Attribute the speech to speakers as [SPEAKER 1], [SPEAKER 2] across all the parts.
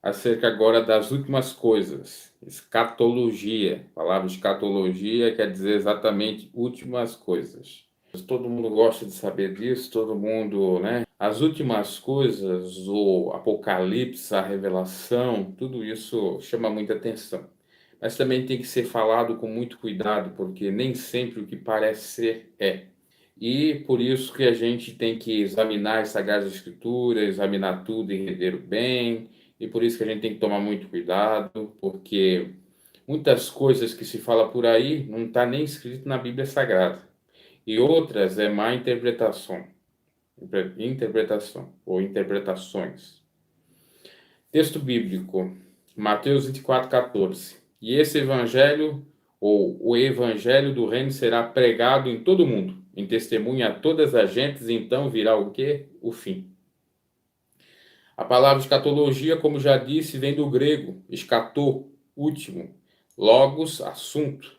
[SPEAKER 1] acerca agora das últimas coisas. Escatologia. A palavra escatologia quer dizer exatamente últimas coisas. Todo mundo gosta de saber disso, todo mundo, né? As últimas coisas, o Apocalipse, a revelação, tudo isso chama muita atenção. Mas também tem que ser falado com muito cuidado, porque nem sempre o que parece ser é. E por isso que a gente tem que examinar as Sagradas Escrituras, examinar tudo e entender bem, e por isso que a gente tem que tomar muito cuidado, porque muitas coisas que se fala por aí não está nem escrito na Bíblia Sagrada. E outras é má interpretação ou interpretações. Texto bíblico, Mateus 24:14. E esse evangelho, ou o evangelho do reino, será pregado em todo o mundo, em testemunho a todas as gentes, e então virá o quê? O fim. A palavra escatologia, como já disse, vem do grego, escatô, último, logos, assunto,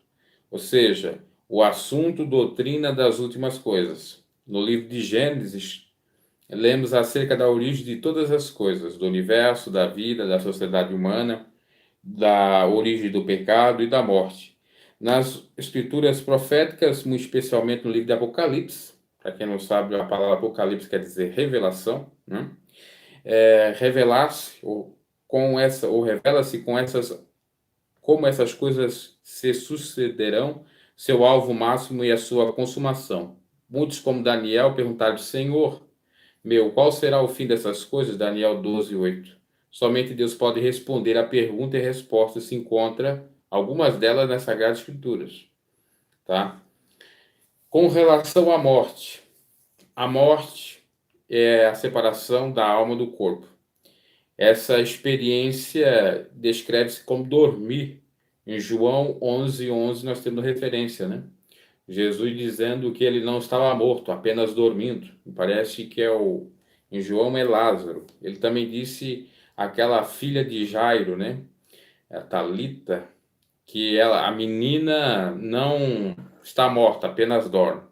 [SPEAKER 1] ou seja, o assunto, doutrina das últimas coisas. No livro de Gênesis, lemos acerca da origem de todas as coisas, do universo, da vida, da sociedade humana, da origem do pecado e da morte. Nas escrituras proféticas, muito especialmente no livro de Apocalipse, para quem não sabe, a palavra Apocalipse quer dizer revelação, né? Revelar-se ou revela-se com essas como essas coisas se sucederão, seu alvo máximo e a sua consumação. Muitos, como Daniel, perguntaram: Senhor, qual será o fim dessas coisas? Daniel 12:8. Somente Deus pode responder a pergunta e a resposta se encontra algumas delas nas Sagradas Escrituras, tá? Com relação à morte, a morte é a separação da alma do corpo. Essa experiência descreve-se como dormir. Em João 11:11 nós temos referência, né? Jesus dizendo que ele não estava morto, apenas dormindo. Parece que em João é Lázaro. Ele também disse aquela filha de Jairo, né? A Talita, que a menina não está morta, apenas dorme.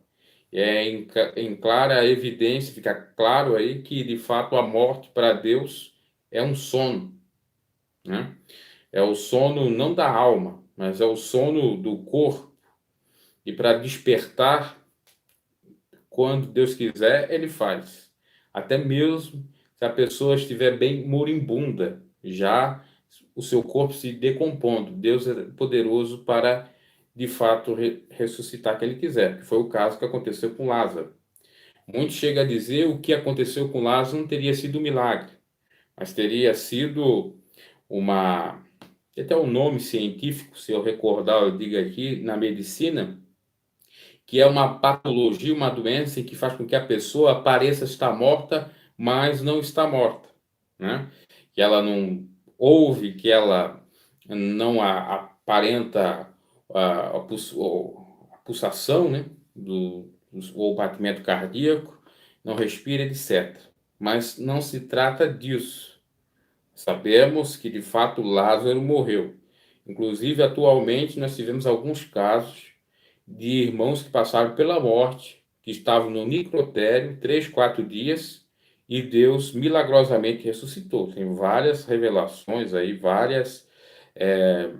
[SPEAKER 1] Em clara evidência, fica claro aí que de fato a morte para Deus é um sono, né? É o sono não da alma, mas é o sono do corpo. E para despertar, quando Deus quiser, ele faz. Até mesmo se a pessoa estiver bem moribunda, já o seu corpo se decompondo. Deus é poderoso para, de fato, ressuscitar quem ele quiser, que foi o caso que aconteceu com Lázaro. Muitos chegam a dizer o que aconteceu com Lázaro não teria sido um milagre, mas teria sido uma... Até o nome científico, se eu recordar, eu digo aqui, na medicina, que é uma patologia, uma doença em que faz com que a pessoa pareça estar morta, mas não está morta, né? Que ela não ouve, que ela não aparenta a pulsação, né? Ou o batimento cardíaco, não respira, etc. Mas não se trata disso. Sabemos que, de fato, Lázaro morreu. Inclusive, atualmente, nós tivemos alguns casos de irmãos que passaram pela morte, que estavam no necrotério 3, 4 dias, e Deus milagrosamente ressuscitou. Tem várias revelações aí, é,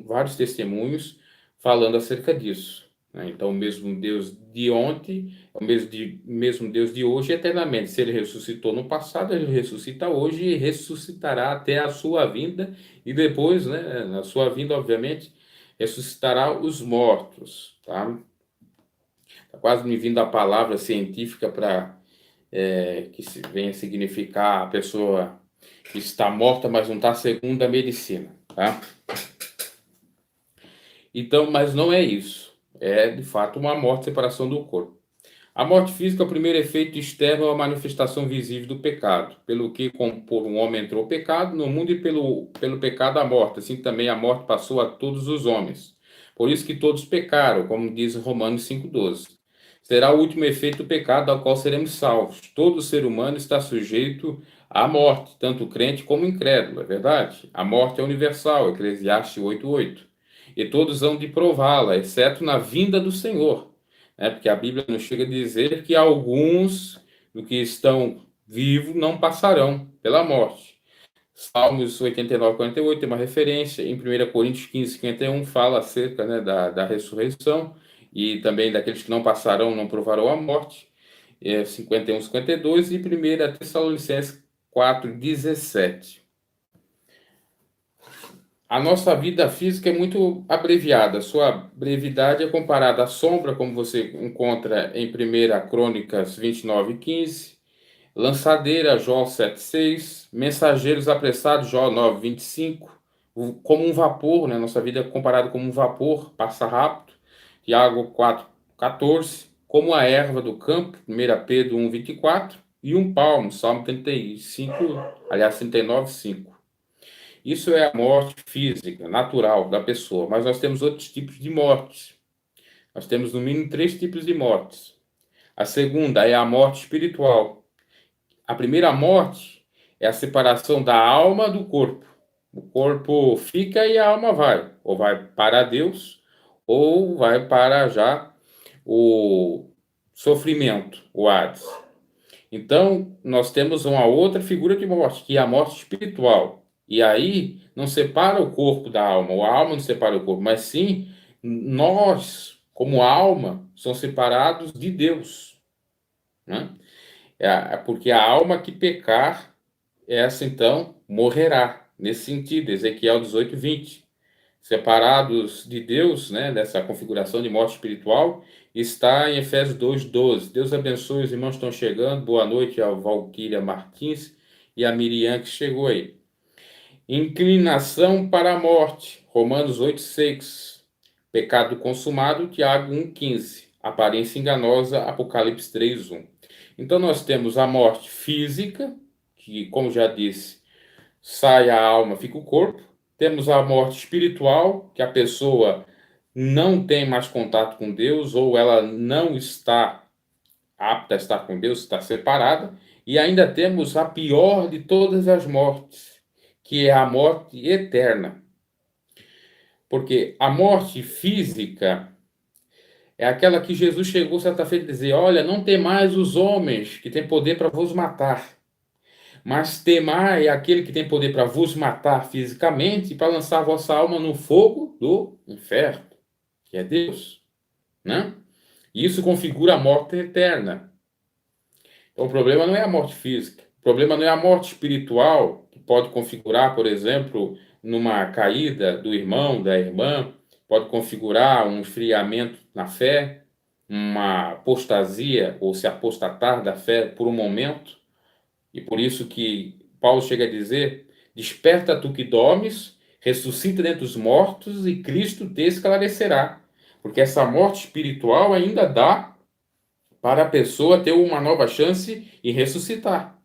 [SPEAKER 1] vários testemunhos falando acerca disso, né? Então, o mesmo Deus de ontem é o mesmo Deus de hoje eternamente. Se ele ressuscitou no passado, ele ressuscita hoje e ressuscitará até a sua vinda, e depois, né, na sua vinda, obviamente, ressuscitará os mortos, tá? Tá quase me vindo a palavra científica para que venha significar a pessoa que está morta, mas não está segundo a medicina, tá? Então, mas não é isso. É, de fato, uma morte, separação do corpo. A morte física é o primeiro efeito externo à manifestação visível do pecado, pelo que, como por um homem entrou o pecado no mundo, e pelo pecado a morte, assim também a morte passou a todos os homens. Por isso que todos pecaram, como diz Romanos 5:12. Será o último efeito do pecado ao qual seremos salvos. Todo ser humano está sujeito à morte, tanto crente como incrédulo, é verdade? A morte é universal, Eclesiastes 8:8. E todos hão de prová-la, exceto na vinda do Senhor, né? Porque a Bíblia nos chega a dizer que alguns do que estão vivos não passarão pela morte. Salmos 89, 48 tem uma referência. Em 1 Coríntios 15, 51 fala acerca, né, da ressurreição e também daqueles que não passarão, não provarão a morte. 51, 52 e 1 Tessalonicenses 4, 17. A nossa vida física é muito abreviada. Sua brevidade é comparada à sombra, como você encontra em 1 Crônicas 29, 15. Lançadeira, Jó 7,6. Mensageiros apressados, Jó 9,25. Como um vapor, né? Nossa vida é comparada como um vapor, passa rápido. Tiago 4,14. Como a erva do campo, 1 Pedro 1,24. E um palmo, Salmo 35, aliás, 39,5. Isso é a morte física, natural da pessoa. Mas nós temos outros tipos de mortes. Nós temos, no mínimo, 3 tipos de mortes. A segunda é a morte espiritual. A primeira morte é a separação da alma do corpo. O corpo fica e a alma vai. Ou vai para Deus, ou vai para já o sofrimento, o Hades. Então, nós temos uma outra figura de morte, que é a morte espiritual. E aí, não separa o corpo da alma, ou a alma não separa o corpo, mas sim nós, como alma, somos separados de Deus, né? Porque a alma que pecar, essa então morrerá. Nesse sentido, Ezequiel 18, 20. Separados de Deus, né, dessa configuração de morte espiritual, está em Efésios 2, 12. Deus abençoe, os irmãos estão chegando. Boa noite ao Valquíria Martins e a Miriam que chegou aí. Inclinação para a morte, Romanos 8, 6. Pecado consumado, Tiago 1, 15. Aparência enganosa, Apocalipse 3, 1. Então nós temos a morte física, que, como já disse, sai a alma, fica o corpo. Temos a morte espiritual, que a pessoa não tem mais contato com Deus, ou ela não está apta a estar com Deus, está separada. E ainda temos a pior de todas as mortes, que é a morte eterna. Porque a morte física é aquela que Jesus chegou certa feita a dizer: olha, não tem mais os homens que têm poder para vos matar, mas temai aquele que tem poder para vos matar fisicamente e para lançar a vossa alma no fogo do inferno, que é Deus, né? E isso configura a morte eterna. Então, o problema não é a morte física, o problema não é a morte espiritual, que pode configurar, por exemplo, numa caída do irmão, da irmã, pode configurar um esfriamento na fé, uma apostasia ou se apostatar da fé por um momento. E por isso que Paulo chega a dizer: desperta tu que dormes, ressuscita dentre os mortos e Cristo te esclarecerá. Porque essa morte espiritual ainda dá para a pessoa ter uma nova chance e ressuscitar.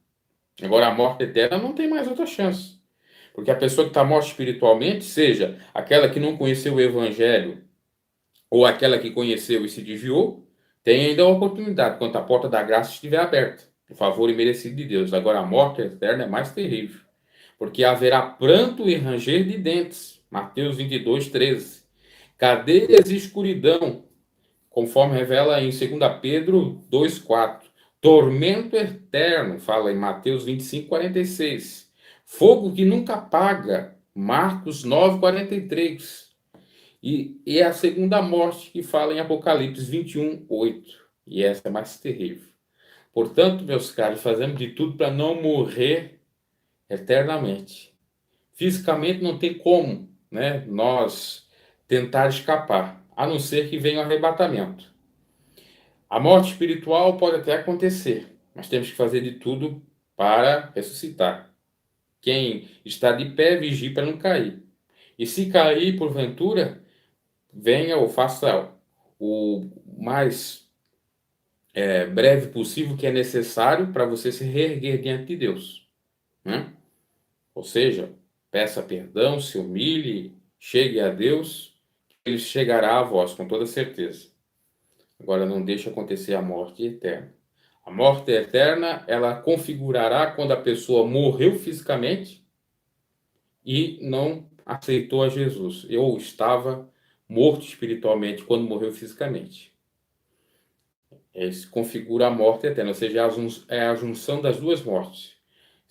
[SPEAKER 1] Agora, a morte eterna não tem mais outra chance. Porque a pessoa que está morta espiritualmente, seja aquela que não conheceu o Evangelho ou aquela que conheceu e se desviou, tem ainda a oportunidade, quando a porta da graça estiver aberta, o favor imerecido de Deus. Agora, a morte eterna é mais terrível, porque haverá pranto e ranger de dentes. Mateus 22, 13. Cadeias e escuridão, conforme revela em 2 Pedro 2, 4. Tormento eterno, fala em Mateus 25, 46. Fogo que nunca apaga, Marcos 9, 43. E é a segunda morte que fala em Apocalipse 21, 8. E essa é mais terrível. Portanto, meus caros, fazemos de tudo para não morrer eternamente. Fisicamente não tem como, né, nós tentar escapar, a não ser que venha o arrebatamento. A morte espiritual pode até acontecer, mas temos que fazer de tudo para ressuscitar. Quem está de pé, vigie para não cair. E se cair, porventura, venha ou faça o mais breve possível que é necessário para você se reerguer diante de Deus, né? Ou seja, peça perdão, se humilhe, chegue a Deus, ele chegará a vós com toda certeza. Agora não deixe acontecer a morte eterna. A morte eterna, ela configurará quando a pessoa morreu fisicamente e não aceitou a Jesus, ou estava morto espiritualmente quando morreu fisicamente. Isso configura a morte eterna, ou seja, é a junção das duas mortes.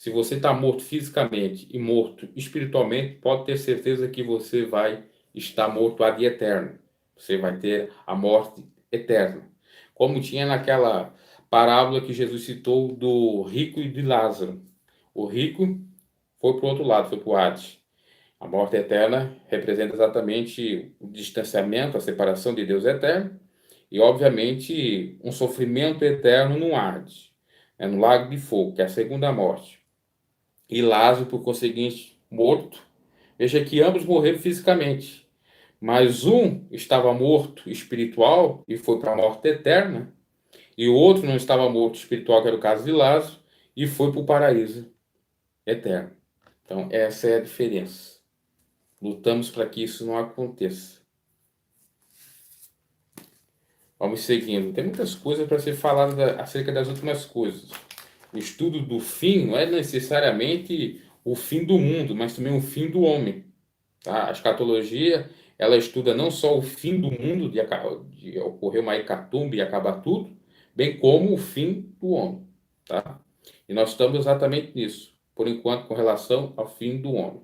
[SPEAKER 1] Se você está morto fisicamente e morto espiritualmente, pode ter certeza que você vai estar morto ad eterno. Você vai ter a morte eterna. Como tinha naquela parábola que Jesus citou do rico e de Lázaro. O rico foi para o outro lado, foi para o Hades. A morte eterna representa exatamente o distanciamento, a separação de Deus eterno e, obviamente, um sofrimento eterno no Hades, no lago de fogo, que é a segunda morte. E Lázaro, por conseguinte, morto. Veja que ambos morreram fisicamente, mas um estava morto espiritual e foi para a morte eterna, e o outro não estava morto espiritual, que era o caso de Lázaro, e foi para o paraíso eterno. Então, essa é a diferença. Lutamos para que isso não aconteça. Vamos seguindo. Tem muitas coisas para ser falado acerca das últimas coisas. O estudo do fim não é necessariamente o fim do mundo, mas também o fim do homem. Tá? A escatologia, ela estuda não só o fim do mundo, de ocorrer uma hecatombe e acabar tudo, bem como o fim do homem. Tá? E nós estamos exatamente nisso, por enquanto, com relação ao fim do homem.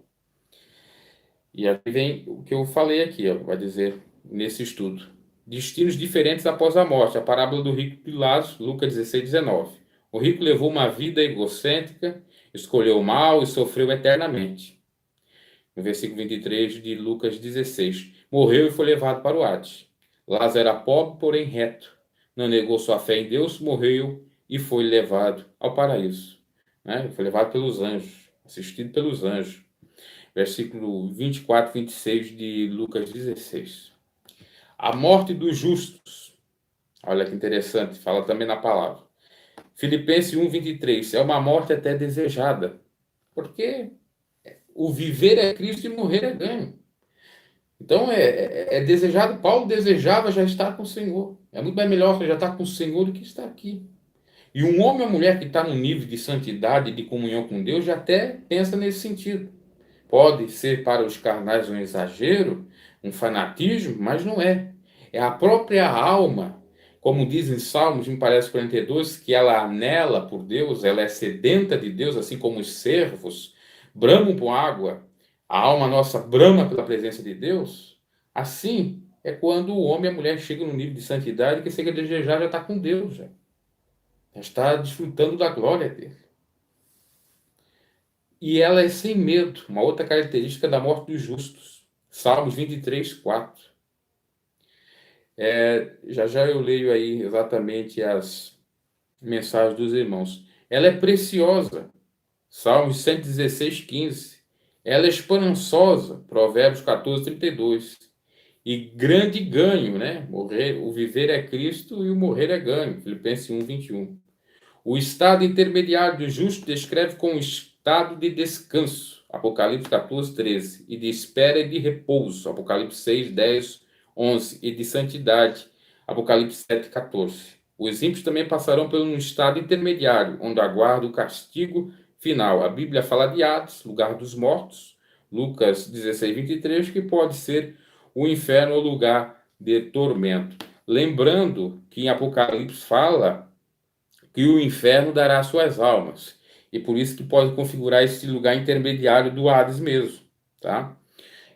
[SPEAKER 1] E aqui vem o que eu falei aqui, ó, vai dizer nesse estudo. Destinos diferentes após a morte. A parábola do rico e Lázaro, Lucas 16, 19. O rico levou uma vida egocêntrica, escolheu o mal e sofreu eternamente. No versículo 23 de Lucas 16. Morreu e foi levado para o Hades. Lázaro era pobre, porém reto. Não negou sua fé em Deus, morreu e foi levado ao paraíso. Né? Foi levado pelos anjos, assistido pelos anjos. Versículo 24, 26 de Lucas 16. A morte dos justos. Olha que interessante, fala também na palavra. Filipenses 1, 23. É uma morte até desejada. Porque o viver é Cristo e morrer é ganho. Então é desejado. Paulo desejava já estar com o Senhor. É muito mais melhor já estar com o Senhor do que estar aqui. E um homem ou mulher que está no nível de santidade e de comunhão com Deus já até pensa nesse sentido. Pode ser para os carnais um exagero, um fanatismo, mas não é. É a própria alma, como diz em Salmos, me parece 42, que ela anela por Deus, ela é sedenta de Deus, assim como os cervos bramam por água. A alma nossa brama pela presença de Deus. Assim é quando o homem e a mulher chegam no nível de santidade que chega a desejar já está com Deus, já está desfrutando da glória dele. E ela é sem medo, uma outra característica da morte dos justos. Salmos 23, 4. Já eu leio aí exatamente as mensagens dos irmãos. Ela é preciosa. Salmos 116, 15. Ela é esperançosa. Provérbios 14, 32. E grande ganho, né? O viver é Cristo e o morrer é ganho. Filipenses 1, 21. O estado intermediário do justo descreve como estado de descanso, Apocalipse 14, 13, e de espera e de repouso, Apocalipse 6, 10, 11, e de santidade, Apocalipse 7, 14. Os ímpios também passarão por um estado intermediário, onde aguarda o castigo final. A Bíblia fala de Hades, lugar dos mortos, Lucas 16, 23, que pode ser o inferno ou lugar de tormento. Lembrando que em Apocalipse fala que o inferno dará suas almas. E por isso que pode configurar esse lugar intermediário do Hades mesmo, tá?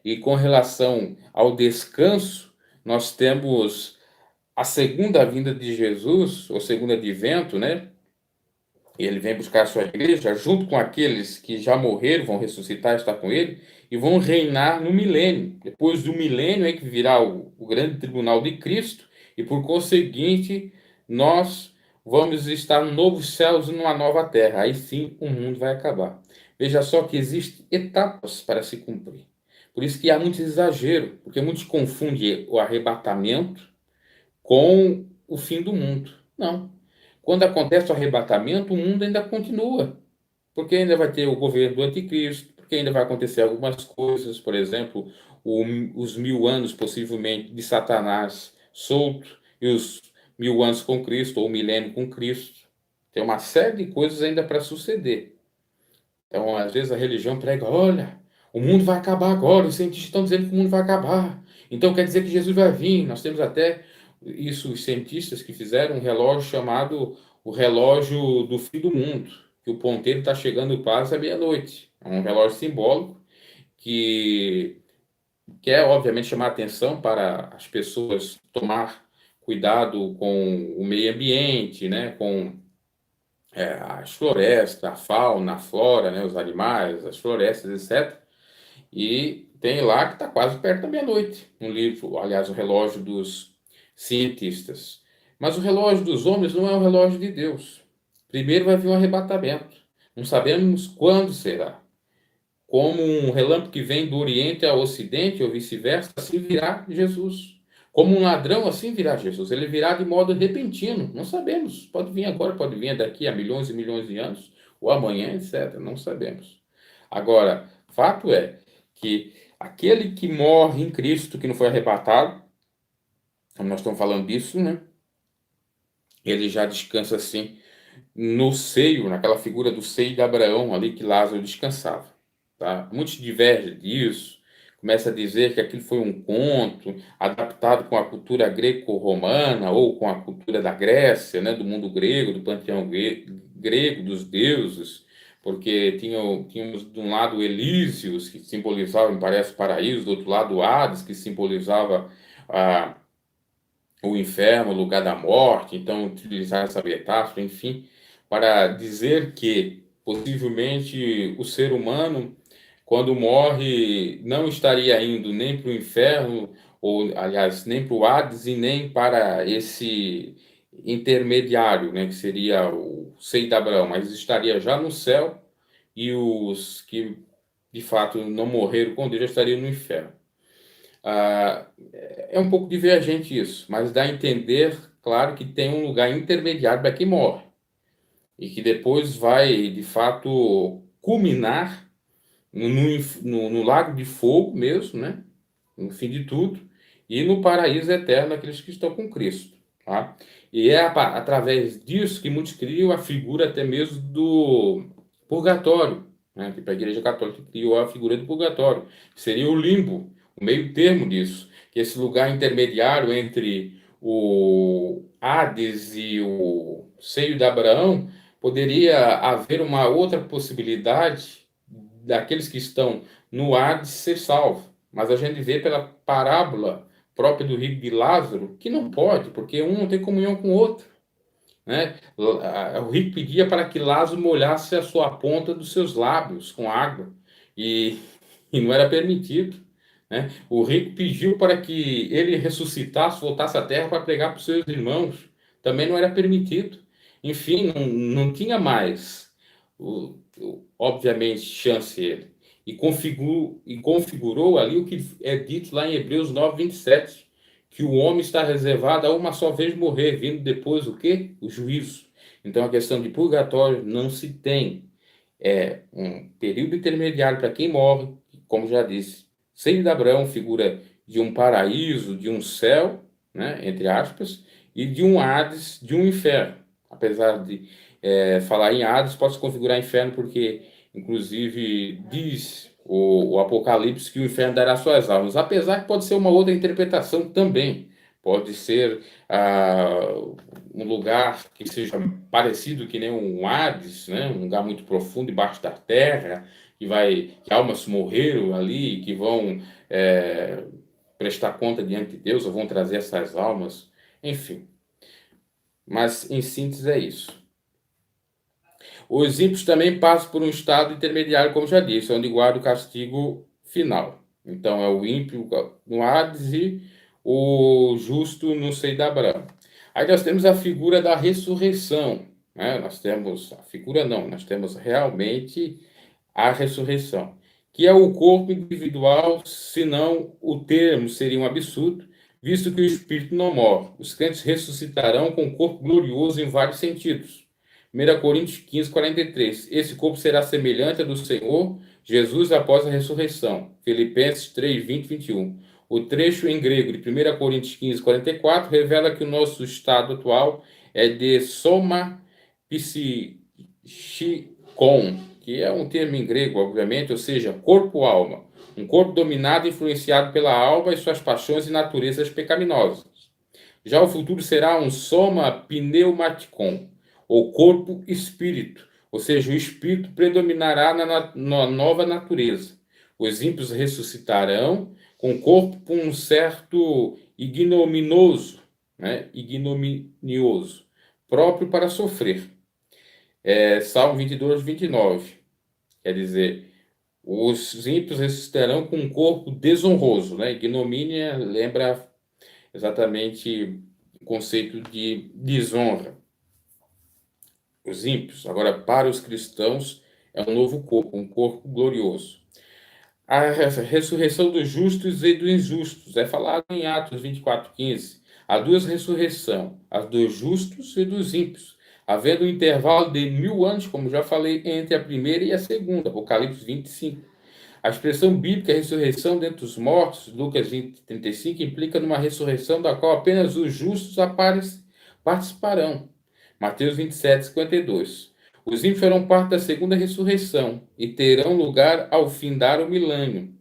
[SPEAKER 1] E com relação ao descanso, nós temos a segunda vinda de Jesus, ou segundo advento, né? Ele vem buscar a sua igreja, junto com aqueles que já morreram, vão ressuscitar, estar com ele, e vão reinar no milênio. Depois do milênio é que virá o grande tribunal de Cristo, e por conseguinte, nós vamos estar em novos céus e numa nova terra. Aí sim o mundo vai acabar. Veja só que existem etapas para se cumprir. Por isso que há muito exagero, porque muitos confundem o arrebatamento com o fim do mundo. Não. Quando acontece o arrebatamento, o mundo ainda continua, porque ainda vai ter o governo do anticristo, porque ainda vai acontecer algumas coisas, por exemplo, os 1000 anos possivelmente de Satanás solto e os 1000 anos com Cristo, ou o milênio com Cristo. Tem uma série de coisas ainda para suceder. Então, às vezes a religião prega, olha, o mundo vai acabar agora, os cientistas estão dizendo que o mundo vai acabar. Então quer dizer que Jesus vai vir. Nós temos até isso, os cientistas que fizeram um relógio chamado o relógio do fim do mundo. que o ponteiro está chegando quase à meia-noite. É um relógio simbólico que quer, obviamente, chamar atenção para as pessoas tomar cuidado com o meio ambiente, né, com as florestas, a fauna, a flora, né, os animais, as florestas, etc. E tem lá que está quase perto da meia-noite, um livro, aliás, o relógio dos cientistas. Mas o relógio dos homens não é o relógio de Deus. Primeiro vai vir um arrebatamento. Não sabemos quando será. Como um relâmpago que vem do Oriente ao Ocidente, ou vice-versa, assim virá Jesus. Como um ladrão, assim virá Jesus. Ele virá de modo repentino. Não sabemos. Pode vir agora, pode vir daqui a milhões e milhões de anos, ou amanhã, etc. Não sabemos. Agora, fato é que aquele que morre em Cristo, que não foi arrebatado, como nós estamos falando disso, né? Ele já descansa assim no seio, naquela figura do seio de Abraão ali que Lázaro descansava. Tá? Muitos divergem disso, começa a dizer que aquilo foi um conto adaptado com a cultura greco-romana ou com a cultura da Grécia, né, do mundo grego, do panteão grego, dos deuses, porque tínhamos de um lado Elísios, que simbolizava, me parece, paraíso, do outro lado Hades, que simbolizava a o inferno, o lugar da morte, então utilizar essa metáfora, enfim, para dizer que possivelmente o ser humano, quando morre, não estaria indo nem para o inferno, ou aliás, nem para o Hades e nem para esse intermediário, né, que seria o seio de Abraão, mas estaria já no céu e os que de fato não morreram com Deus já estariam no inferno. Ah, é um pouco divergente isso, mas dá a entender, claro, que tem um lugar intermediário para quem morre e que depois vai, de fato, culminar no lago de fogo mesmo, né? No fim de tudo, e no paraíso eterno aqueles que estão com Cristo, tá? E é através disso que muitos criam a figura até mesmo do purgatório, né? Que para a Igreja Católica criou a figura do purgatório, que seria o limbo, o meio termo disso, que é esse lugar intermediário entre o Hades e o seio de Abraão, poderia haver uma outra possibilidade daqueles que estão no Hades ser salvo. Mas a gente vê pela parábola própria do rico de Lázaro que não pode, porque um não tem comunhão com o outro, né? O rico pedia para que Lázaro molhasse a sua ponta dos seus lábios com água e, e não era permitido, né? O rico pediu para que ele ressuscitasse, voltasse à terra para pregar para os seus irmãos, também não era permitido. Enfim, não tinha mais, obviamente, chance ele e configurou ali o que é dito lá em Hebreus 9:27, que o homem está reservado a uma só vez morrer, vindo depois o quê? O juízo. Então a questão de purgatório não se tem. É um período intermediário para quem morre, como já disse. Seio de Abraão, figura de um paraíso, de um céu, né, entre aspas, e de um Hades, de um inferno. Apesar de falar em Hades, pode se configurar inferno porque inclusive, diz o Apocalipse que o inferno dará suas almas. Apesar que pode ser uma outra interpretação também. Pode ser um lugar que seja parecido que nem um Hades, né? Um lugar muito profundo debaixo da terra, que almas morreram ali, que vão prestar conta diante de Deus, ou vão trazer essas almas. Enfim. Mas, em síntese, é isso. Os ímpios também passam por um estado intermediário, como já disse, onde guarda o castigo final. Então, é o ímpio no Hades e o justo no seio de Abraão. Aí nós temos a figura da ressurreição, né? Nós temos, a figura não, nós temos realmente a ressurreição, que é o corpo individual, senão o termo seria um absurdo, visto que o espírito não morre. Os crentes ressuscitarão com um corpo glorioso em vários sentidos. 1 Coríntios 15:43. Esse corpo será semelhante ao do Senhor Jesus após a ressurreição. Filipenses 3:20-21. O trecho em grego de 1 Coríntios 15:44 revela que o nosso estado atual é de soma psichikon, que é um termo em grego, obviamente, ou seja, corpo-alma. Um corpo dominado e influenciado pela alma e suas paixões e naturezas pecaminosas. Já o futuro será um soma pneumaticon, ou corpo-espírito, Ou seja, o espírito predominará na nova natureza. Os ímpios ressuscitarão com o corpo com um certo ignominioso, né? Ignominioso, próprio para sofrer. Salmo 22, 29. Quer dizer, os ímpios ressuscitarão com um corpo desonroso, né? Ignomínia lembra exatamente o conceito de desonra. Os ímpios. Agora, para os cristãos, é um novo corpo, um corpo glorioso. A ressurreição dos justos e dos injustos é falado em Atos 24:15. Há duas ressurreições, a dos justos e dos ímpios, havendo um intervalo de 1000 anos, como já falei, entre a primeira e a segunda, Apocalipse 25. A expressão bíblica ressurreição dentre os mortos, Lucas 20:35, implica numa ressurreição da qual apenas os justos participarão. Mateus 27:52. Os ímpios farão parte da segunda ressurreição e terão lugar ao findar o milênio.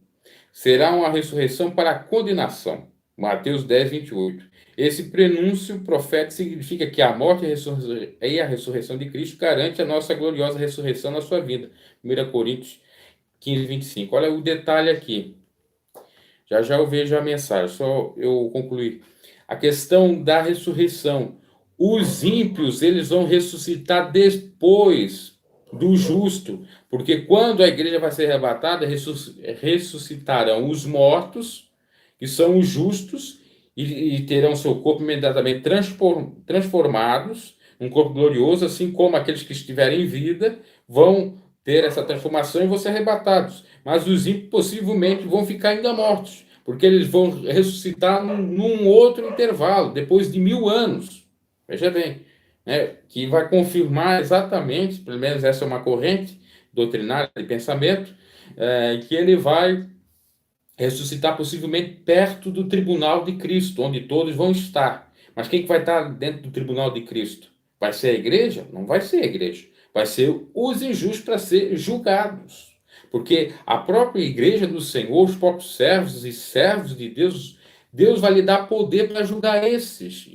[SPEAKER 1] Será uma ressurreição para a condenação. Mateus 10:28. Esse prenúncio profético significa que a morte e a ressurreição de Cristo garante a nossa gloriosa ressurreição na sua vida. 1 Coríntios 15:25. Olha o detalhe aqui. Já já eu vejo a mensagem, só eu concluir. A questão da ressurreição. Os ímpios, eles vão ressuscitar depois do justo, porque quando a igreja vai ser arrebatada, ressuscitarão os mortos, que são os justos, e terão seu corpo imediatamente transformados, um corpo glorioso, assim como aqueles que estiverem em vida vão ter essa transformação e vão ser arrebatados. Mas os ímpios possivelmente vão ficar ainda mortos, porque eles vão ressuscitar num outro intervalo, depois de 1000 anos. Veja bem, né, que vai confirmar exatamente, pelo menos essa é uma corrente doutrinária de pensamento, que ele vai ressuscitar possivelmente perto do tribunal de Cristo, onde todos vão estar. Mas quem que vai estar dentro do tribunal de Cristo? Vai ser a igreja? Não vai ser a igreja. Vai ser os injustos para ser julgados. Porque a própria igreja do Senhor, os próprios servos e servos de Deus, Deus vai lhe dar poder para julgar esses,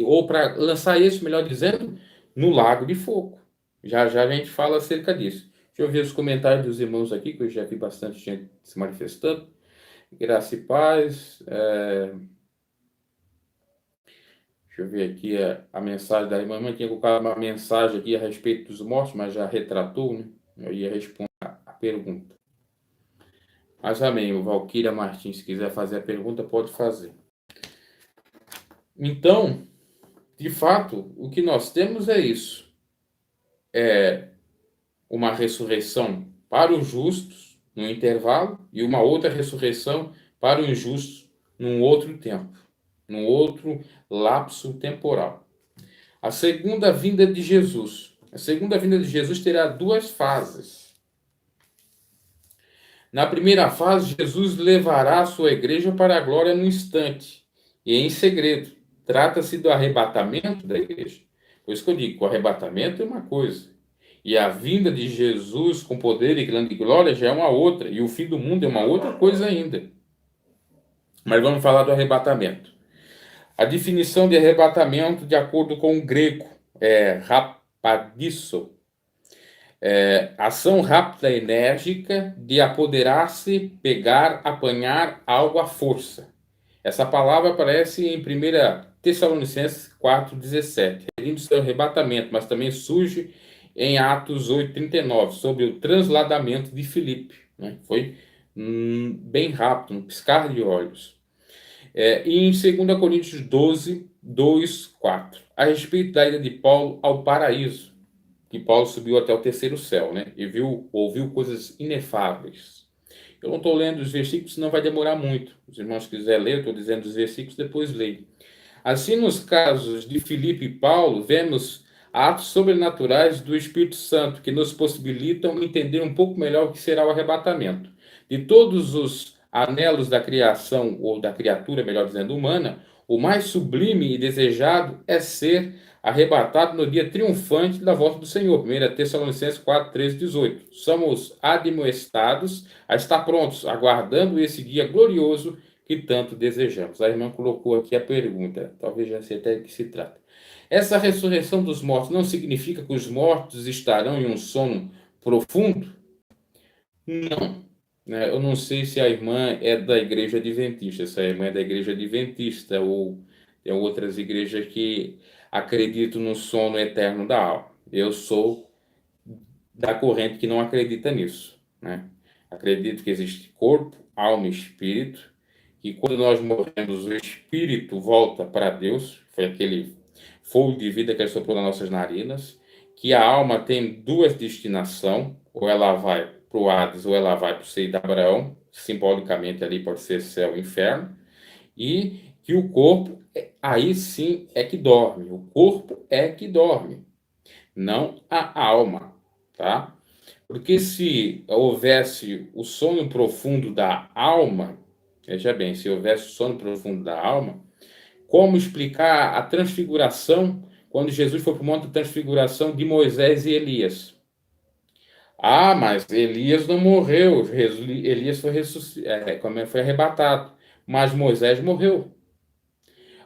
[SPEAKER 1] ou para lançar esses, melhor dizendo, no lago de fogo. Já já a gente fala acerca disso. Deixa eu ver os comentários dos irmãos aqui, que eu já vi bastante gente se manifestando. Graça e paz. Deixa eu ver aqui a mensagem da irmã. Tinha colocado uma mensagem aqui a respeito dos mortos, mas já retratou, né? Eu ia responder a pergunta. Mas amém. O Valquíria Martins, se quiser fazer a pergunta, pode fazer. Então, de fato, o que nós temos é isso. É uma ressurreição para os justos, num intervalo, e uma outra ressurreição para os injustos, num outro tempo, num outro lapso temporal. A segunda vinda de Jesus. A segunda vinda de Jesus terá duas fases. Na primeira fase, Jesus levará a sua igreja para a glória num instante, e em segredo. Trata-se do arrebatamento da igreja. Por isso que eu digo que o arrebatamento é uma coisa, e a vinda de Jesus com poder e grande glória já é uma outra, e o fim do mundo é uma outra coisa ainda. Mas vamos falar do arrebatamento. A definição de arrebatamento, de acordo com o grego, é rapadisso. Ação rápida e enérgica de apoderar-se, pegar, apanhar algo à força. Essa palavra aparece em 1 Tessalonicenses 4,17, referindo-se ao arrebatamento, mas também surge em Atos 8,39, sobre o transladamento de Filipe. Né? Foi bem rápido, um piscar de olhos. E em 2 Coríntios 12, 2, 4, a respeito da ida de Paulo ao paraíso, que Paulo subiu até o terceiro céu, né? E ouviu coisas inefáveis. Eu não estou lendo os versículos, senão vai demorar muito. Os irmãos quiserem ler, eu estou dizendo os versículos, depois leio. Assim, nos casos de Filipe e Paulo, vemos atos sobrenaturais do Espírito Santo que nos possibilitam entender um pouco melhor o que será o arrebatamento. De todos os anelos da criação, ou da criatura, melhor dizendo, humana, o mais sublime e desejado é ser arrebatado no dia triunfante da volta do Senhor. 1 Tessalonicenses 4, 13, 18. Somos admoestados a estar prontos, aguardando esse dia glorioso que tanto desejamos. A irmã colocou aqui a pergunta, talvez já sei até de que se trata. Essa ressurreição dos mortos não significa que os mortos estarão em um sono profundo? Não. Né? Eu não sei se a irmã é da igreja adventista, se a irmã é da igreja adventista ou tem outras igrejas que acreditam no sono eterno da alma. Eu sou da corrente que não acredita nisso, né? Acredito que existe corpo, alma e espírito, que quando nós morremos, o espírito volta para Deus, foi aquele fogo de vida que ele soprou nas nossas narinas, que a alma tem duas destinações, ou ela vai para o Hades, ou ela vai para o seio de Abraão, simbolicamente ali pode ser céu e inferno, e que o corpo, aí sim é que dorme, o corpo é que dorme, não a alma, tá? Porque se houvesse o sono profundo da alma, veja bem, se houvesse o sono profundo da alma, como explicar a transfiguração quando Jesus foi para o Monte da Transfiguração de Moisés e Elias? Ah, mas Elias não morreu, Elias foi, foi arrebatado, mas Moisés morreu.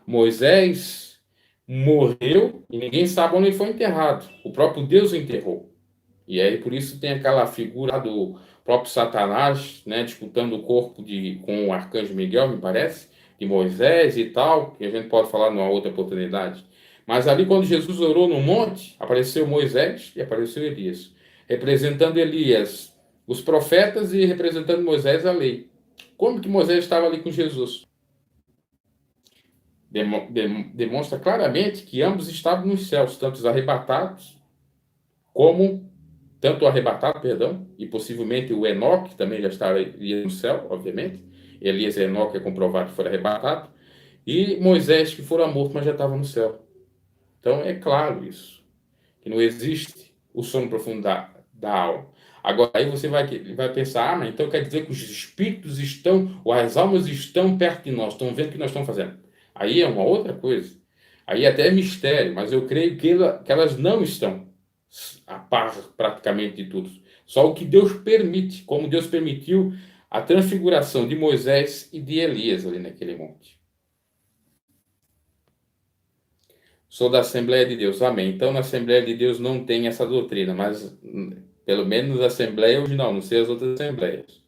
[SPEAKER 1] Moisés morreu e ninguém sabe onde ele foi enterrado. O próprio Deus o enterrou. E aí por isso tem aquela figura do próprio Satanás, né, disputando o corpo com o arcanjo Miguel, me parece, de Moisés e tal, que a gente pode falar numa outra oportunidade. Mas ali quando Jesus orou no monte, apareceu Moisés e apareceu Elias, representando Elias os profetas e representando Moisés a lei. Como que Moisés estava ali com Jesus? Demonstra claramente que ambos estavam nos céus, tanto os arrebatados como tanto o arrebatado, perdão, e possivelmente o Enoque também já estaria no céu, obviamente. Elias e Enoque é comprovado que foram arrebatados. E Moisés, que fora morto, mas já estava no céu. Então é claro isso, que não existe o sono profundo da alma. Agora, aí você vai pensar, mas então quer dizer que os espíritos estão, ou as almas estão perto de nós, estão vendo o que nós estamos fazendo. Aí é uma outra coisa. Aí até é mistério, mas eu creio que elas não estão a par praticamente de tudo. Só o que Deus permite, como Deus permitiu a transfiguração de Moisés e de Elias ali naquele monte. Sou da Assembleia de Deus, amém. Então, na Assembleia de Deus não tem essa doutrina, mas pelo menos na Assembleia hoje não sei as outras Assembleias.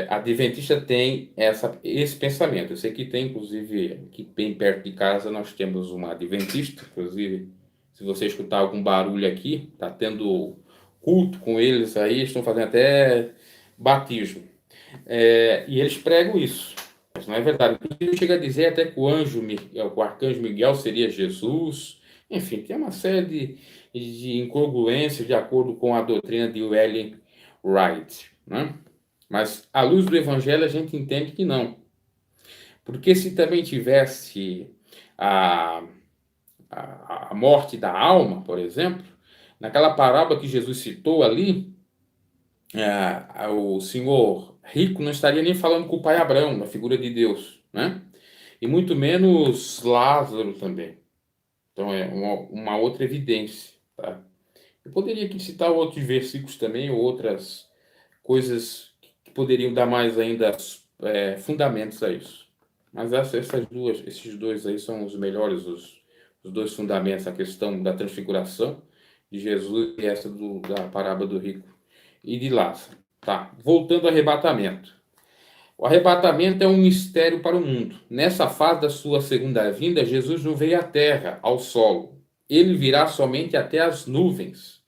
[SPEAKER 1] A Adventista tem esse pensamento. Eu sei que tem, inclusive, aqui bem perto de casa nós temos uma Adventista, inclusive, se você escutar algum barulho aqui, está tendo culto com eles aí, estão fazendo até batismo. E eles pregam isso. Mas não é verdade. Inclusive, chega a dizer até que o arcanjo Miguel seria Jesus. Enfim, tem uma série de incongruências de acordo com a doutrina de Ellen Wright, né? Mas, à luz do Evangelho, a gente entende que não. Porque se também tivesse a, a morte da alma, por exemplo, naquela parábola que Jesus citou ali, o senhor rico não estaria nem falando com o pai Abraão, na figura de Deus, né? E muito menos Lázaro também. Então, é uma outra evidência, tá? Eu poderia aqui citar outros versículos também, ou outras coisas que poderiam dar mais ainda fundamentos a isso. Mas esses dois aí são os melhores, os dois fundamentos, a questão da transfiguração de Jesus e essa da parábola do rico e de Lázaro. Tá, voltando ao arrebatamento. O arrebatamento é um mistério para o mundo. Nessa fase da sua segunda vinda, Jesus não veio à terra, ao solo. Ele virá somente até as nuvens.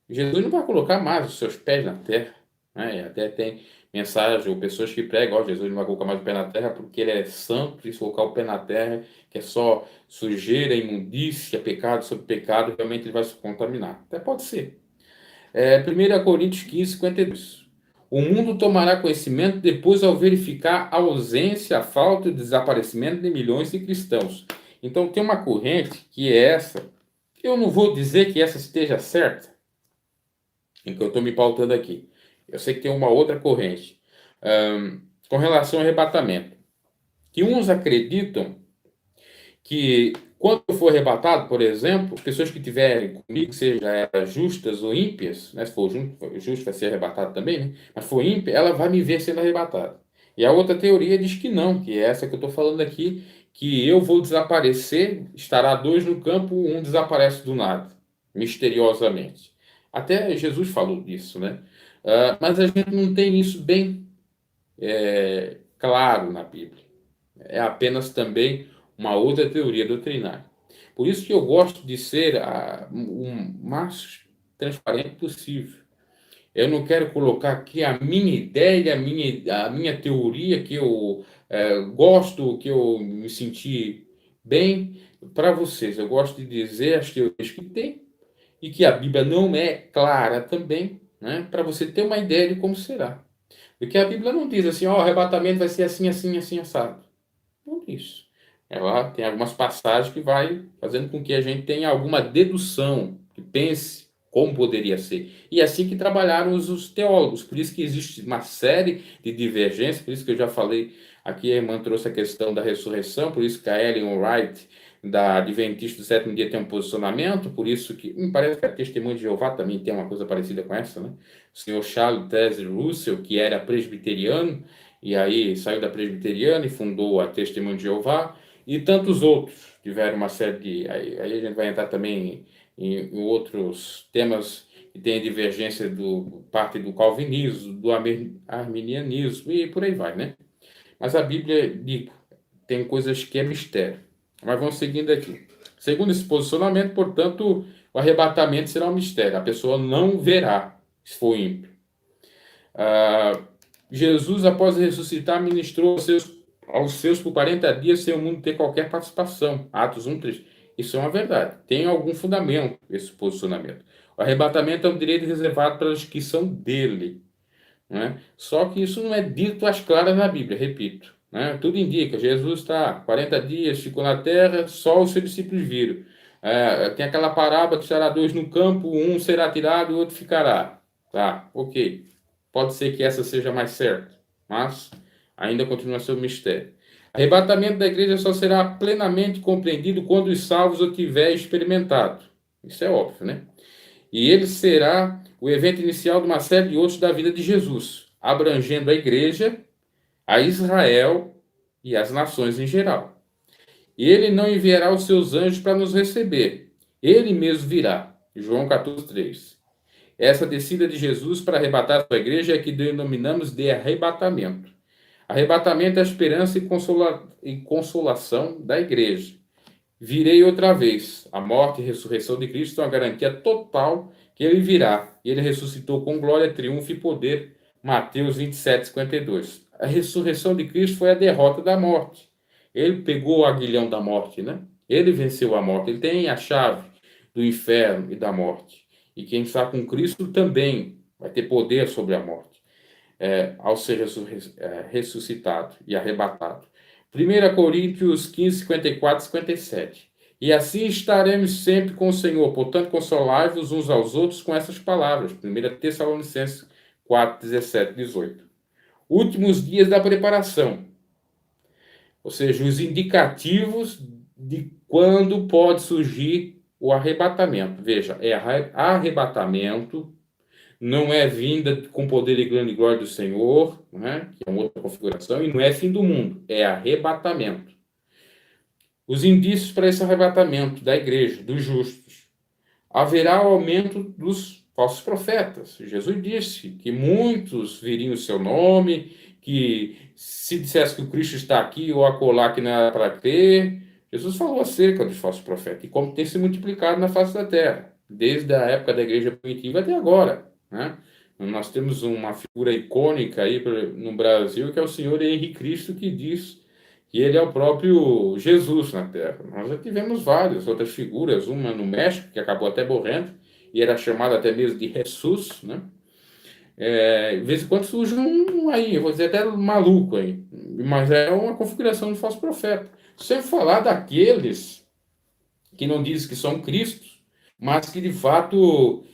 [SPEAKER 1] Jesus não vai colocar mais os seus pés na terra. Né? Até tem mensagem ou pessoas que pregam, Jesus não vai colocar mais o pé na terra porque ele é santo, e se colocar o pé na terra, que é só sujeira, imundícia, pecado sobre pecado, realmente ele vai se contaminar. Até pode ser. 1 Coríntios 15, 52. O mundo tomará conhecimento depois ao verificar a ausência, a falta e o desaparecimento de milhões de cristãos. Então tem uma corrente que é essa. Eu não vou dizer que essa esteja certa, em que eu estou me pautando aqui. Eu sei que tem uma outra corrente com relação ao arrebatamento. Que uns acreditam que quando eu for arrebatado, por exemplo, pessoas que tiverem comigo, seja elas justas ou ímpias, né? Se for justo vai ser arrebatado também, né? Mas for ímpia, ela vai me ver sendo arrebatada. E a outra teoria diz que não, que é essa que eu estou falando aqui, que eu vou desaparecer, estará dois no campo, um desaparece do nada, misteriosamente. Até Jesus falou disso, né? Mas a gente não tem isso bem claro na Bíblia. É apenas também uma outra teoria doutrinária. Por isso que eu gosto de ser o mais transparente possível. Eu não quero colocar aqui a minha ideia, a minha teoria, que eu gosto, que eu me senti bem para vocês. Eu gosto de dizer as teorias que tem e que a Bíblia não é clara também, né, para você ter uma ideia de como será. Porque a Bíblia não diz assim, ó, o arrebatamento vai ser assim, assim, assim, assado. Não diz. Ela tem algumas passagens que vai fazendo com que a gente tenha alguma dedução, que pense como poderia ser. E é assim que trabalharam os teólogos. Por isso que existe uma série de divergências, por isso que eu já falei aqui, a irmã trouxe a questão da ressurreição, por isso que a Ellen White, da Adventista do Sétimo Dia, tem um posicionamento, por isso que me parece que a Testemunha de Jeová também tem uma coisa parecida com essa, né? O senhor Charles Taze Russell, que era presbiteriano, e aí saiu da presbiteriana e fundou a Testemunho de Jeová, e tantos outros tiveram uma série de. Aí a gente vai entrar também em outros temas que têm divergência do parte do calvinismo, do arminianismo e por aí vai, né? Mas a Bíblia, digo, tem coisas que é mistério. Mas vamos seguindo aqui. Segundo esse posicionamento, portanto, o arrebatamento será um mistério. A pessoa não verá se for ímpio. Jesus, após ressuscitar, ministrou aos seus por 40 dias sem o mundo ter qualquer participação. Atos 1:3. Isso é uma verdade. Tem algum fundamento esse posicionamento. O arrebatamento é um direito reservado para os que são dele. Né? Só que isso não é dito às claras na Bíblia, repito. Né? Tudo indica, Jesus está 40 dias, ficou na terra, só os seus discípulos viram. Tem aquela parábola que será dois no campo, um será tirado e o outro ficará. Tá, ok. Pode ser que essa seja mais certa, mas ainda continua a ser um mistério. Arrebatamento da igreja só será plenamente compreendido quando os salvos o tiver experimentado. Isso é óbvio, né? E ele será o evento inicial de uma série de outros da vida de Jesus, abrangendo a igreja, a Israel e as nações em geral. E ele não enviará os seus anjos para nos receber. Ele mesmo virá. João 14:3. Essa descida de Jesus para arrebatar a sua igreja é que denominamos de arrebatamento. Arrebatamento é a esperança e consolação da igreja. Virei outra vez. A morte e ressurreição de Cristo são a garantia total que ele virá. Ele ressuscitou com glória, triunfo e poder. Mateus 27:52. A ressurreição de Cristo foi a derrota da morte. Ele pegou o aguilhão da morte, né? Ele venceu a morte. Ele tem a chave do inferno e da morte. E quem está com Cristo também vai ter poder sobre a morte, ao ser ressuscitado e arrebatado. 1 Coríntios 15, 54 e 57. E assim estaremos sempre com o Senhor, portanto, consolai-vos uns aos outros com essas palavras. 1 Tessalonicenses 4, 17 e 18. Últimos dias da preparação, ou seja, os indicativos de quando pode surgir o arrebatamento. Veja, é arrebatamento, não é vinda com poder e grande glória do Senhor, né? Que é uma outra configuração, e não é fim do mundo, é arrebatamento. Os indícios para esse arrebatamento da igreja, dos justos. Haverá o aumento dos falsos profetas. Jesus disse que muitos viriam o seu nome, que se dissesse que o Cristo está aqui ou acolá que não era para crer. Jesus falou acerca dos falsos profetas e como tem se multiplicado na face da terra, desde a época da igreja primitiva até agora. Né? Nós temos uma figura icônica aí no Brasil, que é o Senhor Henrique Cristo, que diz que ele é o próprio Jesus na Terra. Nós já tivemos várias outras figuras, uma no México, que acabou até morrendo, e era chamada até mesmo de Jesus, né? De vez em quando surge um aí, eu vou dizer até maluco aí, mas é uma configuração de falso profeta. Sem falar daqueles que não dizem que são Cristos, mas que de fato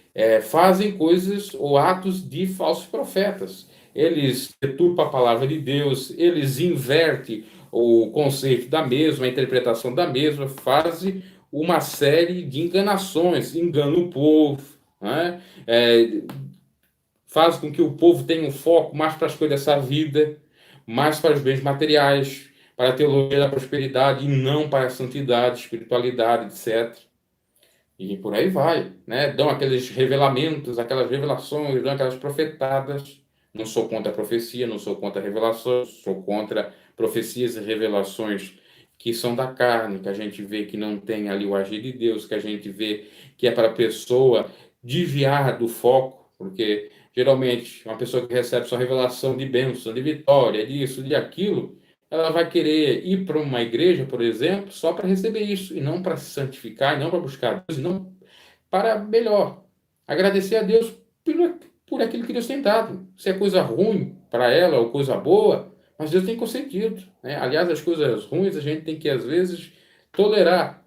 [SPEAKER 1] fazem coisas ou atos de falsos profetas. Eles deturpam a palavra de Deus, eles invertem o conceito da mesma, a interpretação da mesma, fazem uma série de enganações, enganam o povo, né? Faz com que o povo tenha um foco mais para as coisas dessa vida. mais para os bens materiais, para a teologia da prosperidade e não para a santidade, espiritualidade, etc. E por aí vai, né? Dão aqueles revelamentos, aquelas revelações, dão aquelas profetadas. Não sou contra a profecia, não sou contra a revelação, sou contra profecias e revelações que são da carne, que a gente vê que não tem ali o agir de Deus, que a gente vê que é para a pessoa desviar do foco, porque geralmente uma pessoa que recebe sua revelação de bênção, de vitória, disso, de aquilo, ela vai querer ir para uma igreja, por exemplo, só para receber isso, e não para se santificar, e não para buscar Deus, e não para melhor. Agradecer a Deus por aquilo que Deus tem dado. Se é coisa ruim para ela ou coisa boa, mas Deus tem concedido, né? Aliás, as coisas ruins a gente tem que, às vezes, tolerar,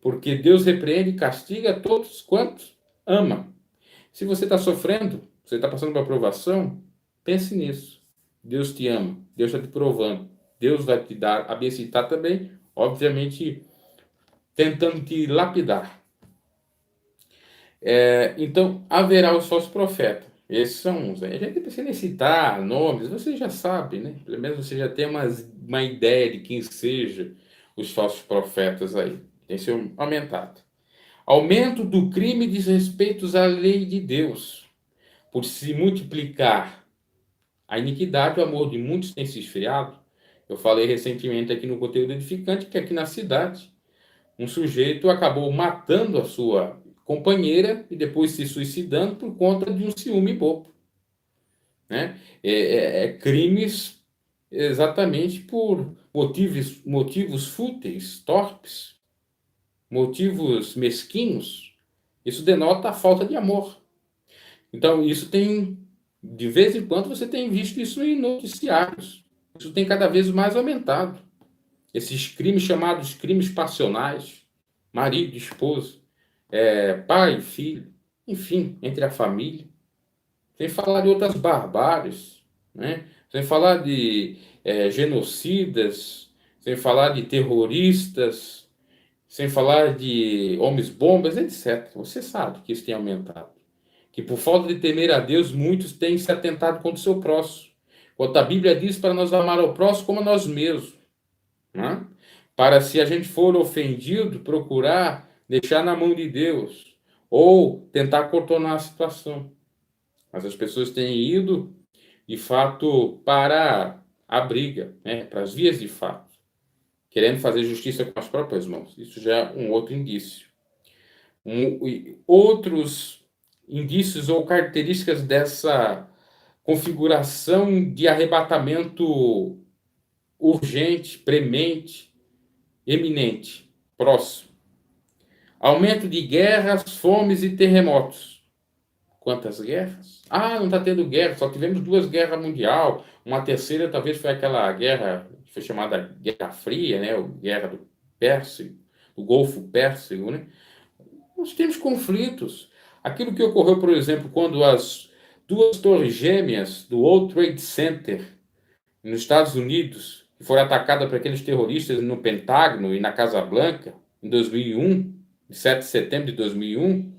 [SPEAKER 1] porque Deus repreende e castiga todos quantos ama. Se você está sofrendo, você está passando por aprovação, pense nisso. Deus te ama, Deus está te provando, Deus vai te dar a benção também, obviamente, tentando te lapidar. Então, haverá os falsos profetas. Esses são uns. A gente não precisa nem citar nomes, você já sabe, né? Pelo menos você já tem uma ideia de quem seja os falsos profetas aí. Tem sido aumentado. Aumento do crime diz respeito à lei de Deus. Por se multiplicar a iniquidade, o amor de muitos tem se esfriado. Eu falei recentemente aqui no conteúdo edificante que aqui na cidade um sujeito acabou matando a sua companheira e depois se suicidando por conta de um ciúme bobo, né? Crimes exatamente por motivos fúteis, torpes, motivos mesquinhos. Isso denota a falta de amor. Então, isso tem, de vez em quando, você tem visto isso em noticiários. Isso tem cada vez mais aumentado. Esses crimes chamados crimes passionais, marido, esposa, pai, filho, enfim, entre a família. Sem falar de outras barbáries, né? Sem falar de genocidas, sem falar de terroristas, sem falar de homens-bombas, etc. Você sabe que isso tem aumentado. Que por falta de temer a Deus, muitos têm se atentado contra o seu próximo. Quando a Bíblia diz para nós amar o próximo como a nós mesmos, né? Para, se a gente for ofendido, procurar deixar na mão de Deus ou tentar contornar a situação. Mas as pessoas têm ido, de fato, para a briga, né? Para as vias de fato, querendo fazer justiça com as próprias mãos. Isso já é um outro indício. Outros indícios ou características dessa configuração de arrebatamento urgente, premente, eminente, próximo. Aumento de guerras, fomes e terremotos. Quantas guerras? Ah, não está tendo guerra, só tivemos 2 guerras mundiais. Uma terceira talvez foi aquela guerra que foi chamada Guerra Fria, né? Ou Guerra do Pérsico, do Golfo Pérsico, né? Nós temos conflitos. Aquilo que ocorreu, por exemplo, quando as 2 torres gêmeas do World Trade Center nos Estados Unidos foram atacadas por aqueles terroristas no Pentágono e na Casa Branca em 2001, 7 de setembro de 2001,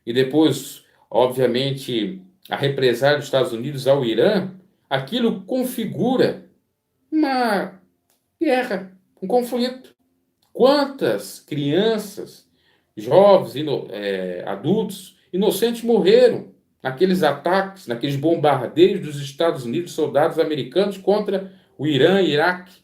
[SPEAKER 1] e depois, obviamente, a represália dos Estados Unidos ao Irã, aquilo configura uma guerra, um conflito. Quantas crianças, jovens, adultos, inocentes morreram naqueles ataques, naqueles bombardeios dos Estados Unidos, soldados americanos contra o Irã e Iraque.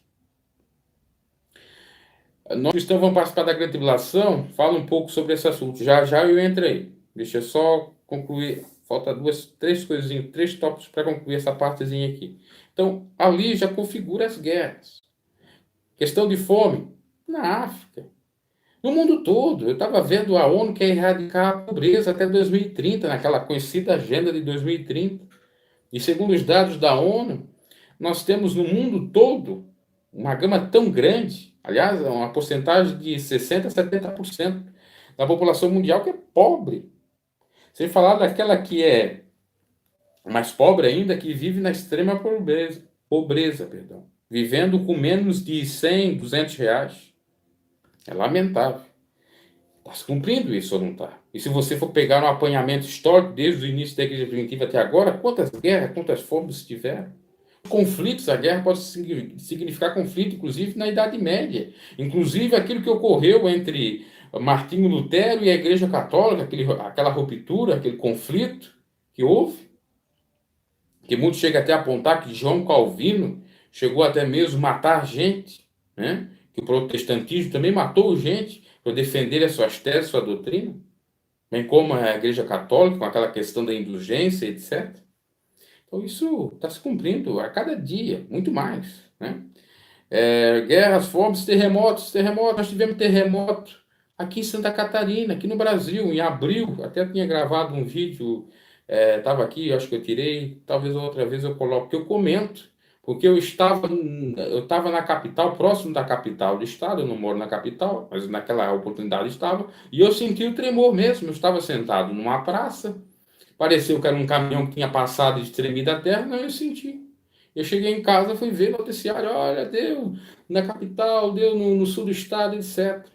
[SPEAKER 1] Nós cristãos vamos participar da Grande Tribulação, fala um pouco sobre esse assunto. Já já eu entro aí. Deixa eu só concluir. Falta 3 coisinhas, 3 tópicos para concluir essa partezinha aqui. Então, ali já configura as guerras. Questão de fome na África. No mundo todo. Eu estava vendo a ONU quer erradicar a pobreza até 2030, naquela conhecida agenda de 2030. E segundo os dados da ONU, nós temos no mundo todo uma gama tão grande, aliás, uma porcentagem de 60% a 70% da população mundial que é pobre. Sem falar daquela que é mais pobre ainda, que vive na extrema pobreza, perdão, vivendo com menos de 100, 200 reais. É lamentável. Está se cumprindo isso ou não está? E se você for pegar um apanhamento histórico desde o início da Igreja Primitiva até agora, quantas guerras, quantas fomes tiveram? conflitos, a guerra pode significar conflito, inclusive na Idade Média. Inclusive aquilo que ocorreu entre Martinho Lutero e a Igreja Católica, aquela ruptura, aquele conflito que houve, que muitos chegam até a apontar que João Calvino chegou até mesmo a matar gente, né? Que o protestantismo também matou gente para defender as suas teses, sua doutrina, bem como a Igreja Católica, com aquela questão da indulgência, etc. Então isso está se cumprindo a cada dia, muito mais, né? Guerras, fomes, terremotos. Nós tivemos terremoto aqui em Santa Catarina, aqui no Brasil, em abril. Até tinha gravado um vídeo, estava aqui, acho que eu tirei, talvez outra vez eu coloco, que eu comento, porque eu estava na capital, próximo da capital do estado, eu não moro na capital, mas naquela oportunidade estava, e eu senti o tremor mesmo, eu estava sentado numa praça, pareceu que era um caminhão que tinha passado e tremido a terra, não, eu senti. Eu cheguei em casa, fui ver noticiário, olha, deu na capital, deu no sul do estado, etc.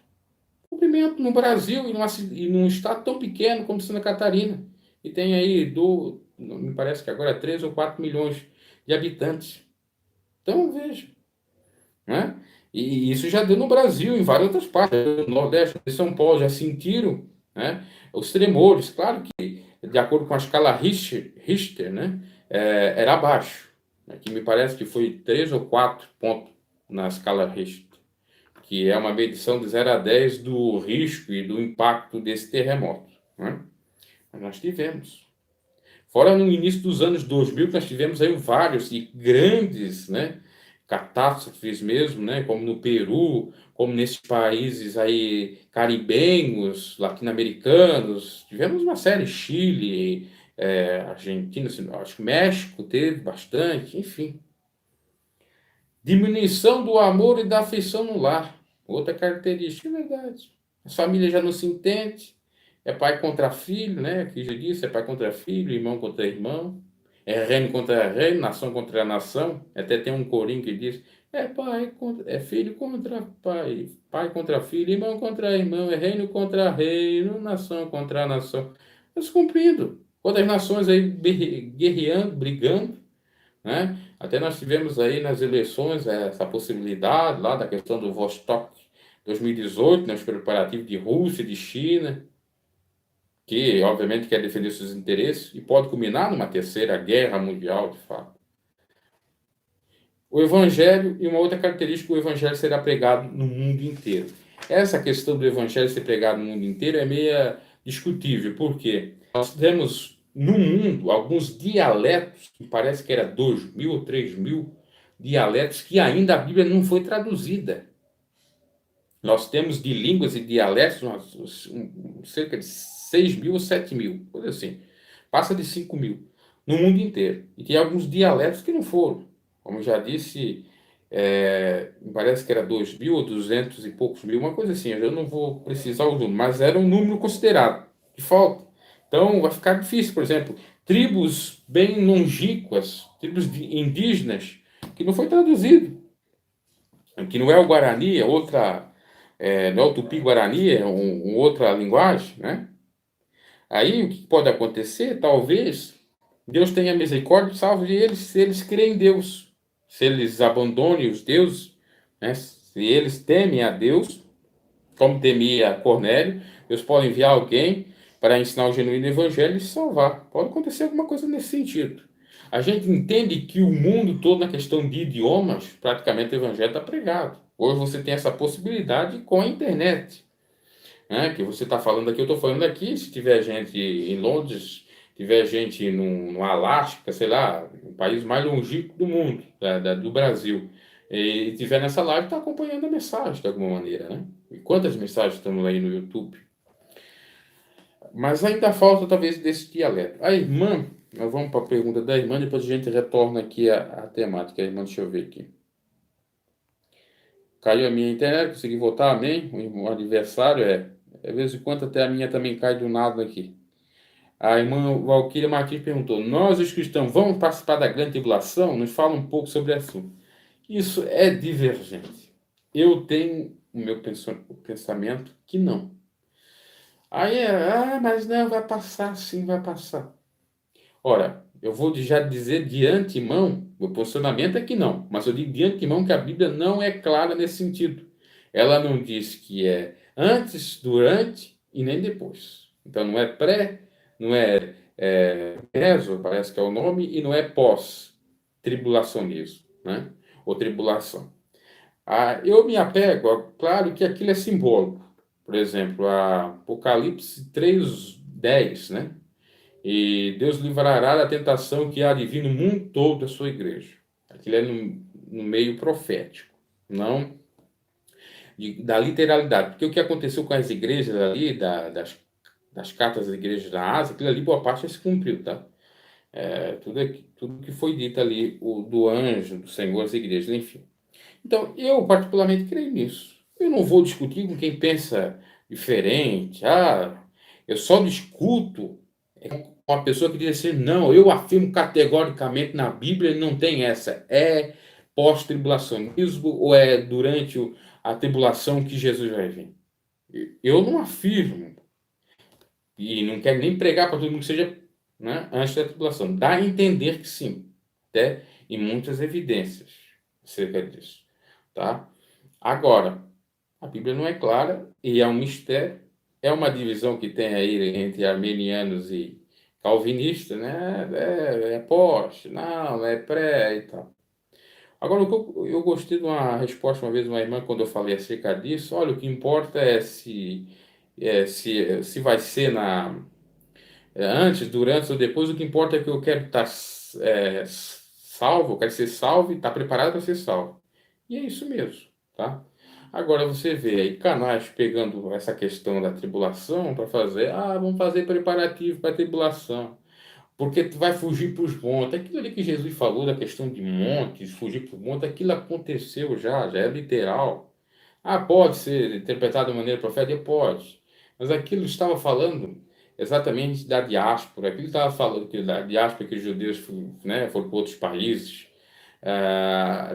[SPEAKER 1] Cumprimento no Brasil e num estado tão pequeno como Santa Catarina. E tem aí, me parece que agora 3 ou 4 milhões de habitantes. Então, veja, né? E isso já deu no Brasil, em várias outras partes, no Nordeste, em São Paulo, já sentiram, né, os tremores. Claro que, de acordo com a escala Richter, né, era abaixo. Aqui me parece que foi 3 ou 4 pontos na escala Richter, que é uma medição de 0 a 10 do risco e do impacto desse terremoto, né? Mas nós tivemos. Fora no início dos anos 2000, que nós tivemos aí vários e grandes, né, catástrofes mesmo, né, como no Peru, como nesses países aí caribenhos, latino-americanos. Tivemos uma série, Chile, Argentina, acho que México teve bastante, enfim. Diminuição do amor e da afeição no lar. Outra característica, é verdade. A família já não se entende. É pai contra filho, né? Que já disse, é pai contra filho, irmão contra irmão. É reino contra reino, nação contra nação. Até tem um corinho que diz, é filho contra pai, pai contra filho, irmão contra irmão, é reino contra reino, nação contra nação. Mas cumprindo. Outras nações aí guerreando, brigando, né? Até nós tivemos aí nas eleições essa possibilidade lá da questão do Vostok 2018, né, os preparativos de Rússia e de China, que obviamente quer defender seus interesses e pode culminar numa terceira guerra mundial, de fato. O evangelho, e uma outra característica, o evangelho será pregado no mundo inteiro. Essa questão do evangelho ser pregado no mundo inteiro é meio discutível, porque nós temos no mundo alguns dialetos, que parece que era 2.000 ou 3.000 dialetos, que ainda a Bíblia não foi traduzida. Nós temos de línguas e dialetos cerca de 6.000 ou 7.000, coisa assim. Passa de 5.000 no mundo inteiro. E tem alguns dialetos que não foram. Como já disse, me parece que era 2.000 ou 200 e poucos mil, uma coisa assim. Eu não vou precisar o número, mas era um número considerado de falta. Então vai ficar difícil, por exemplo, tribos bem longínquas, tribos indígenas, que não foi traduzido. Que não é o Guarani, é outra, não é o Tupi-Guarani, é outra linguagem, né? Aí o que pode acontecer? Talvez Deus tenha misericórdia e salve eles se eles creem em Deus. Se eles abandonem os deuses, né? Se eles temem a Deus, como temia Cornélio, Deus pode enviar alguém para ensinar o genuíno evangelho e se salvar. Pode acontecer alguma coisa nesse sentido. A gente entende que o mundo todo, na questão de idiomas, praticamente o evangelho está pregado. Hoje você tem essa possibilidade com a internet, né? Que você está falando aqui, eu estou falando aqui. Se tiver gente em Londres, tiver gente no Alasca, sei lá, o país mais longínquo do mundo, do Brasil, e tiver nessa live, está acompanhando a mensagem de alguma maneira, né? E quantas mensagens estão aí no YouTube? Mas ainda falta talvez desse dialeto. A irmã, nós vamos para a pergunta da irmã, depois a gente retorna aqui à temática. A irmã, deixa eu ver aqui. Caiu a minha internet, consegui voltar, amém? O aniversário de vez em quando até a minha também cai do nada aqui. A irmã Valquíria Martins perguntou: nós, os cristãos, vamos participar da grande tribulação? Nos fala um pouco sobre o assunto. Isso é divergente. Eu tenho o meu pensamento que não. Aí, mas não, vai passar, sim, vai passar. Ora, eu vou já dizer de antemão Meu posicionamento é que não, mas eu digo de antemão que a Bíblia não é clara nesse sentido. Ela não diz que é antes, durante e nem depois. Então não é pré, não é, meso, parece que é o nome, e não é pós-tribulacionismo, né? Ou tribulação. Eu me apego, claro que aquilo é simbólico. Por exemplo, a Apocalipse 3:10, né? E Deus livrará da tentação que há de vir no mundo todo da sua igreja. Aquilo é no meio profético, não da literalidade. Porque o que aconteceu com as igrejas ali, das cartas das igrejas da Ásia, aquilo ali, boa parte já se cumpriu, tá? Tudo que foi dito ali, do anjo, do Senhor, as igrejas, enfim. Então, eu particularmente creio nisso. Eu não vou discutir com quem pensa diferente. Eu só discuto com uma pessoa que diz assim, não, eu afirmo categoricamente na Bíblia, não tem essa. É pós-tribulacionismo ou é durante a tribulação que Jesus vai vir? Eu não afirmo. E não quero nem pregar para todo mundo que seja, né, antes da tribulação. Dá a entender que sim. Até em muitas evidências acerca disso. Tá? Agora, a Bíblia não é clara e é um mistério. É uma divisão que tem aí entre armenianos e calvinistas, né? É poste, não, é pré e tal. Agora, o que eu gostei de uma resposta uma vez de uma irmã quando eu falei acerca disso. Olha, o que importa é se vai ser antes, durante ou depois. O que importa é que eu quero estar salvo, eu quero ser salvo e estar preparado para ser salvo. E é isso mesmo, tá? Agora você vê aí canais pegando essa questão da tribulação para fazer, vamos fazer preparativo para a tribulação, porque tu vai fugir para os montes. Aquilo ali que Jesus falou da questão de montes, fugir para os montes, aquilo aconteceu já é literal. Pode ser interpretado de maneira profética? Pode. Mas aquilo estava falando exatamente da diáspora, aquilo estava falando que da diáspora que os judeus, né, foram para outros países.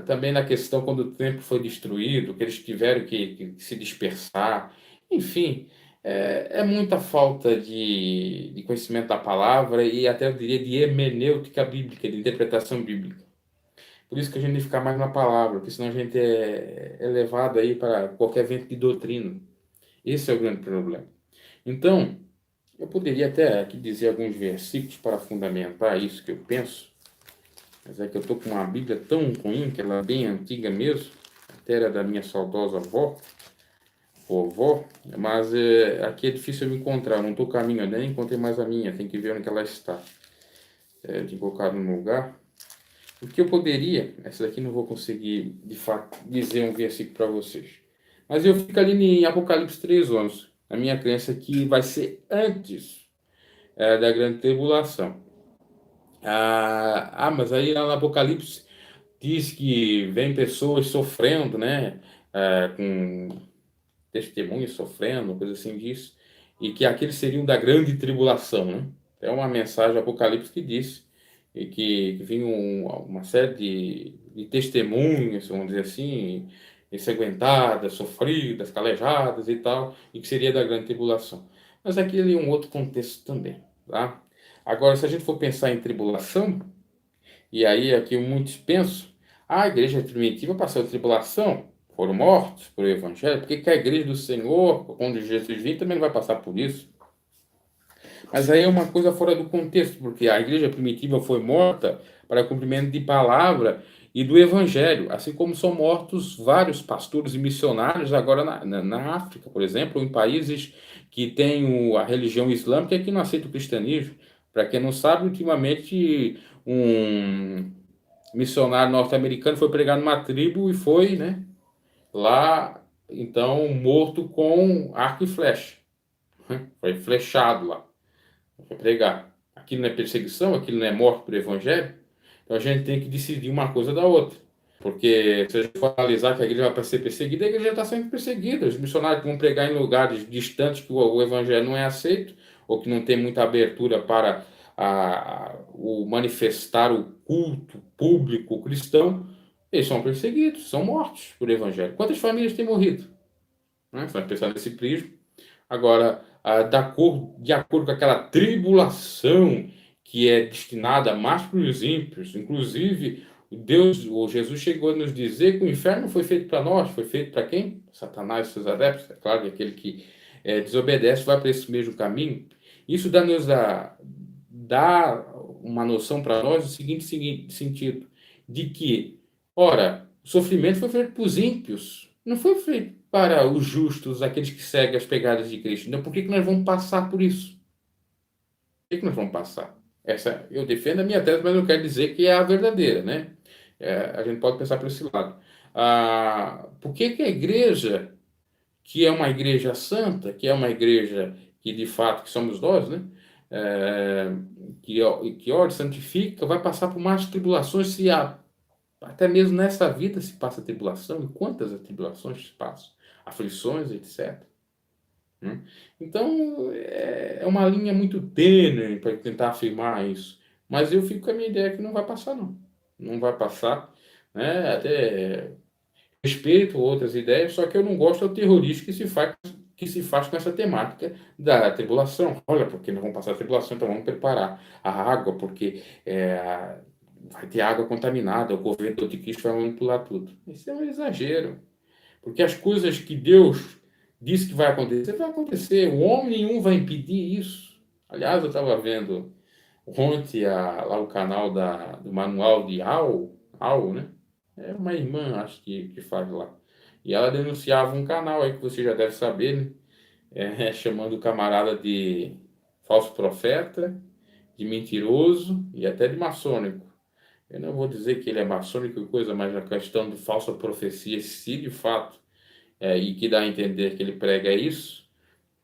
[SPEAKER 1] Também na questão quando o templo foi destruído, que eles tiveram que se dispersar. Enfim, é muita falta de conhecimento da palavra e até eu diria de hermenêutica bíblica, de interpretação bíblica. Por isso que a gente tem que ficar mais na palavra, porque senão a gente é levado aí para qualquer vento de doutrina. Esse é o grande problema. Então, eu poderia até aqui dizer alguns versículos para fundamentar isso que eu penso, mas é que eu estou com uma Bíblia tão ruim, que ela é bem antiga mesmo, até era da minha saudosa vovó, mas aqui é difícil eu me encontrar, eu não estou caminhando, nem encontrei mais a minha, tem que ver onde ela está. De colocar no lugar. O que eu poderia, essa daqui não vou conseguir de fato dizer um versículo para vocês, mas eu fico ali em Apocalipse 3:11. A minha crença é que vai ser antes da grande tribulação. Mas aí lá no Apocalipse diz que vem pessoas sofrendo, né? Com testemunhos sofrendo, coisa assim disso, e que aqueles seriam da grande tribulação, né? É uma mensagem do Apocalipse que diz e que vinha uma série de testemunhas, vamos dizer assim, ensanguentadas, sofridas, calejadas e tal, e que seria da grande tribulação. Mas aqui é um outro contexto também, tá? Agora, se a gente for pensar em tribulação, e aí aqui muitos pensam, a igreja primitiva passou tribulação, foram mortos por o evangelho, por que a igreja do Senhor, quando Jesus vir, também não vai passar por isso? Mas aí é uma coisa fora do contexto, porque a igreja primitiva foi morta para cumprimento de palavra e do evangelho, assim como são mortos vários pastores e missionários agora na África, por exemplo, ou em países que têm a religião islâmica e que não aceitam o cristianismo. Para quem não sabe, ultimamente um missionário norte-americano foi pregar numa tribo e foi, né, lá, então, morto com arco e flecha. Foi flechado lá para pregar. Aquilo não é perseguição, aquilo não é morte por evangelho. Então a gente tem que decidir uma coisa da outra. Porque se a gente for analisar que a igreja vai ser perseguida, a igreja já está sendo perseguida. Os missionários que vão pregar em lugares distantes que o evangelho não é aceito, ou que não tem muita abertura para o manifestar o culto público cristão, eles são perseguidos, são mortos por evangelho. Quantas famílias têm morrido? Né? Você vai pensar nesse prisma. Agora, de acordo com aquela tribulação que é destinada mais para os ímpios, inclusive Deus, ou Jesus chegou a nos dizer que o inferno não foi feito para nós, foi feito para quem? Satanás e seus adeptos. É claro que aquele que desobedece vai para esse mesmo caminho. Isso dá uma noção para nós do seguinte sentido, de que, ora, o sofrimento foi feito para os ímpios, não foi feito para os justos, aqueles que seguem as pegadas de Cristo. Então, por que nós vamos passar por isso? Por que nós vamos passar? Eu defendo a minha tese, mas não quero dizer que é a verdadeira, né? A gente pode pensar por esse lado. Por que a igreja, que é uma igreja santa, que é uma igreja que de fato que somos nós, né? É, que ora, santifica, vai passar por mais tribulações, até mesmo nessa vida se passa tribulação, e quantas tribulações se passam, aflições, etc. Né? Então, é uma linha muito tênue para tentar afirmar isso. Mas eu fico com a minha ideia que não vai passar, não. Não vai passar. Né? Até respeito outras ideias, só que eu não gosto do terrorismo que se faz com essa temática da tribulação. Olha, porque nós vamos passar a tribulação, então vamos preparar a água, porque vai ter água contaminada, o governo do anticristo vai manipular tudo. Isso é um exagero. Porque as coisas que Deus disse que vai acontecer. O homem nenhum vai impedir isso. Aliás, eu estava vendo ontem lá o canal do Manual de Al, né? É uma irmã, acho que faz lá. E ela denunciava um canal aí que você já deve saber, né? Chamando o camarada de falso profeta, de mentiroso e até de maçônico. Eu não vou dizer que ele é maçônico e coisa, mas a questão de falsa profecia, se de fato, e que dá a entender que ele prega isso,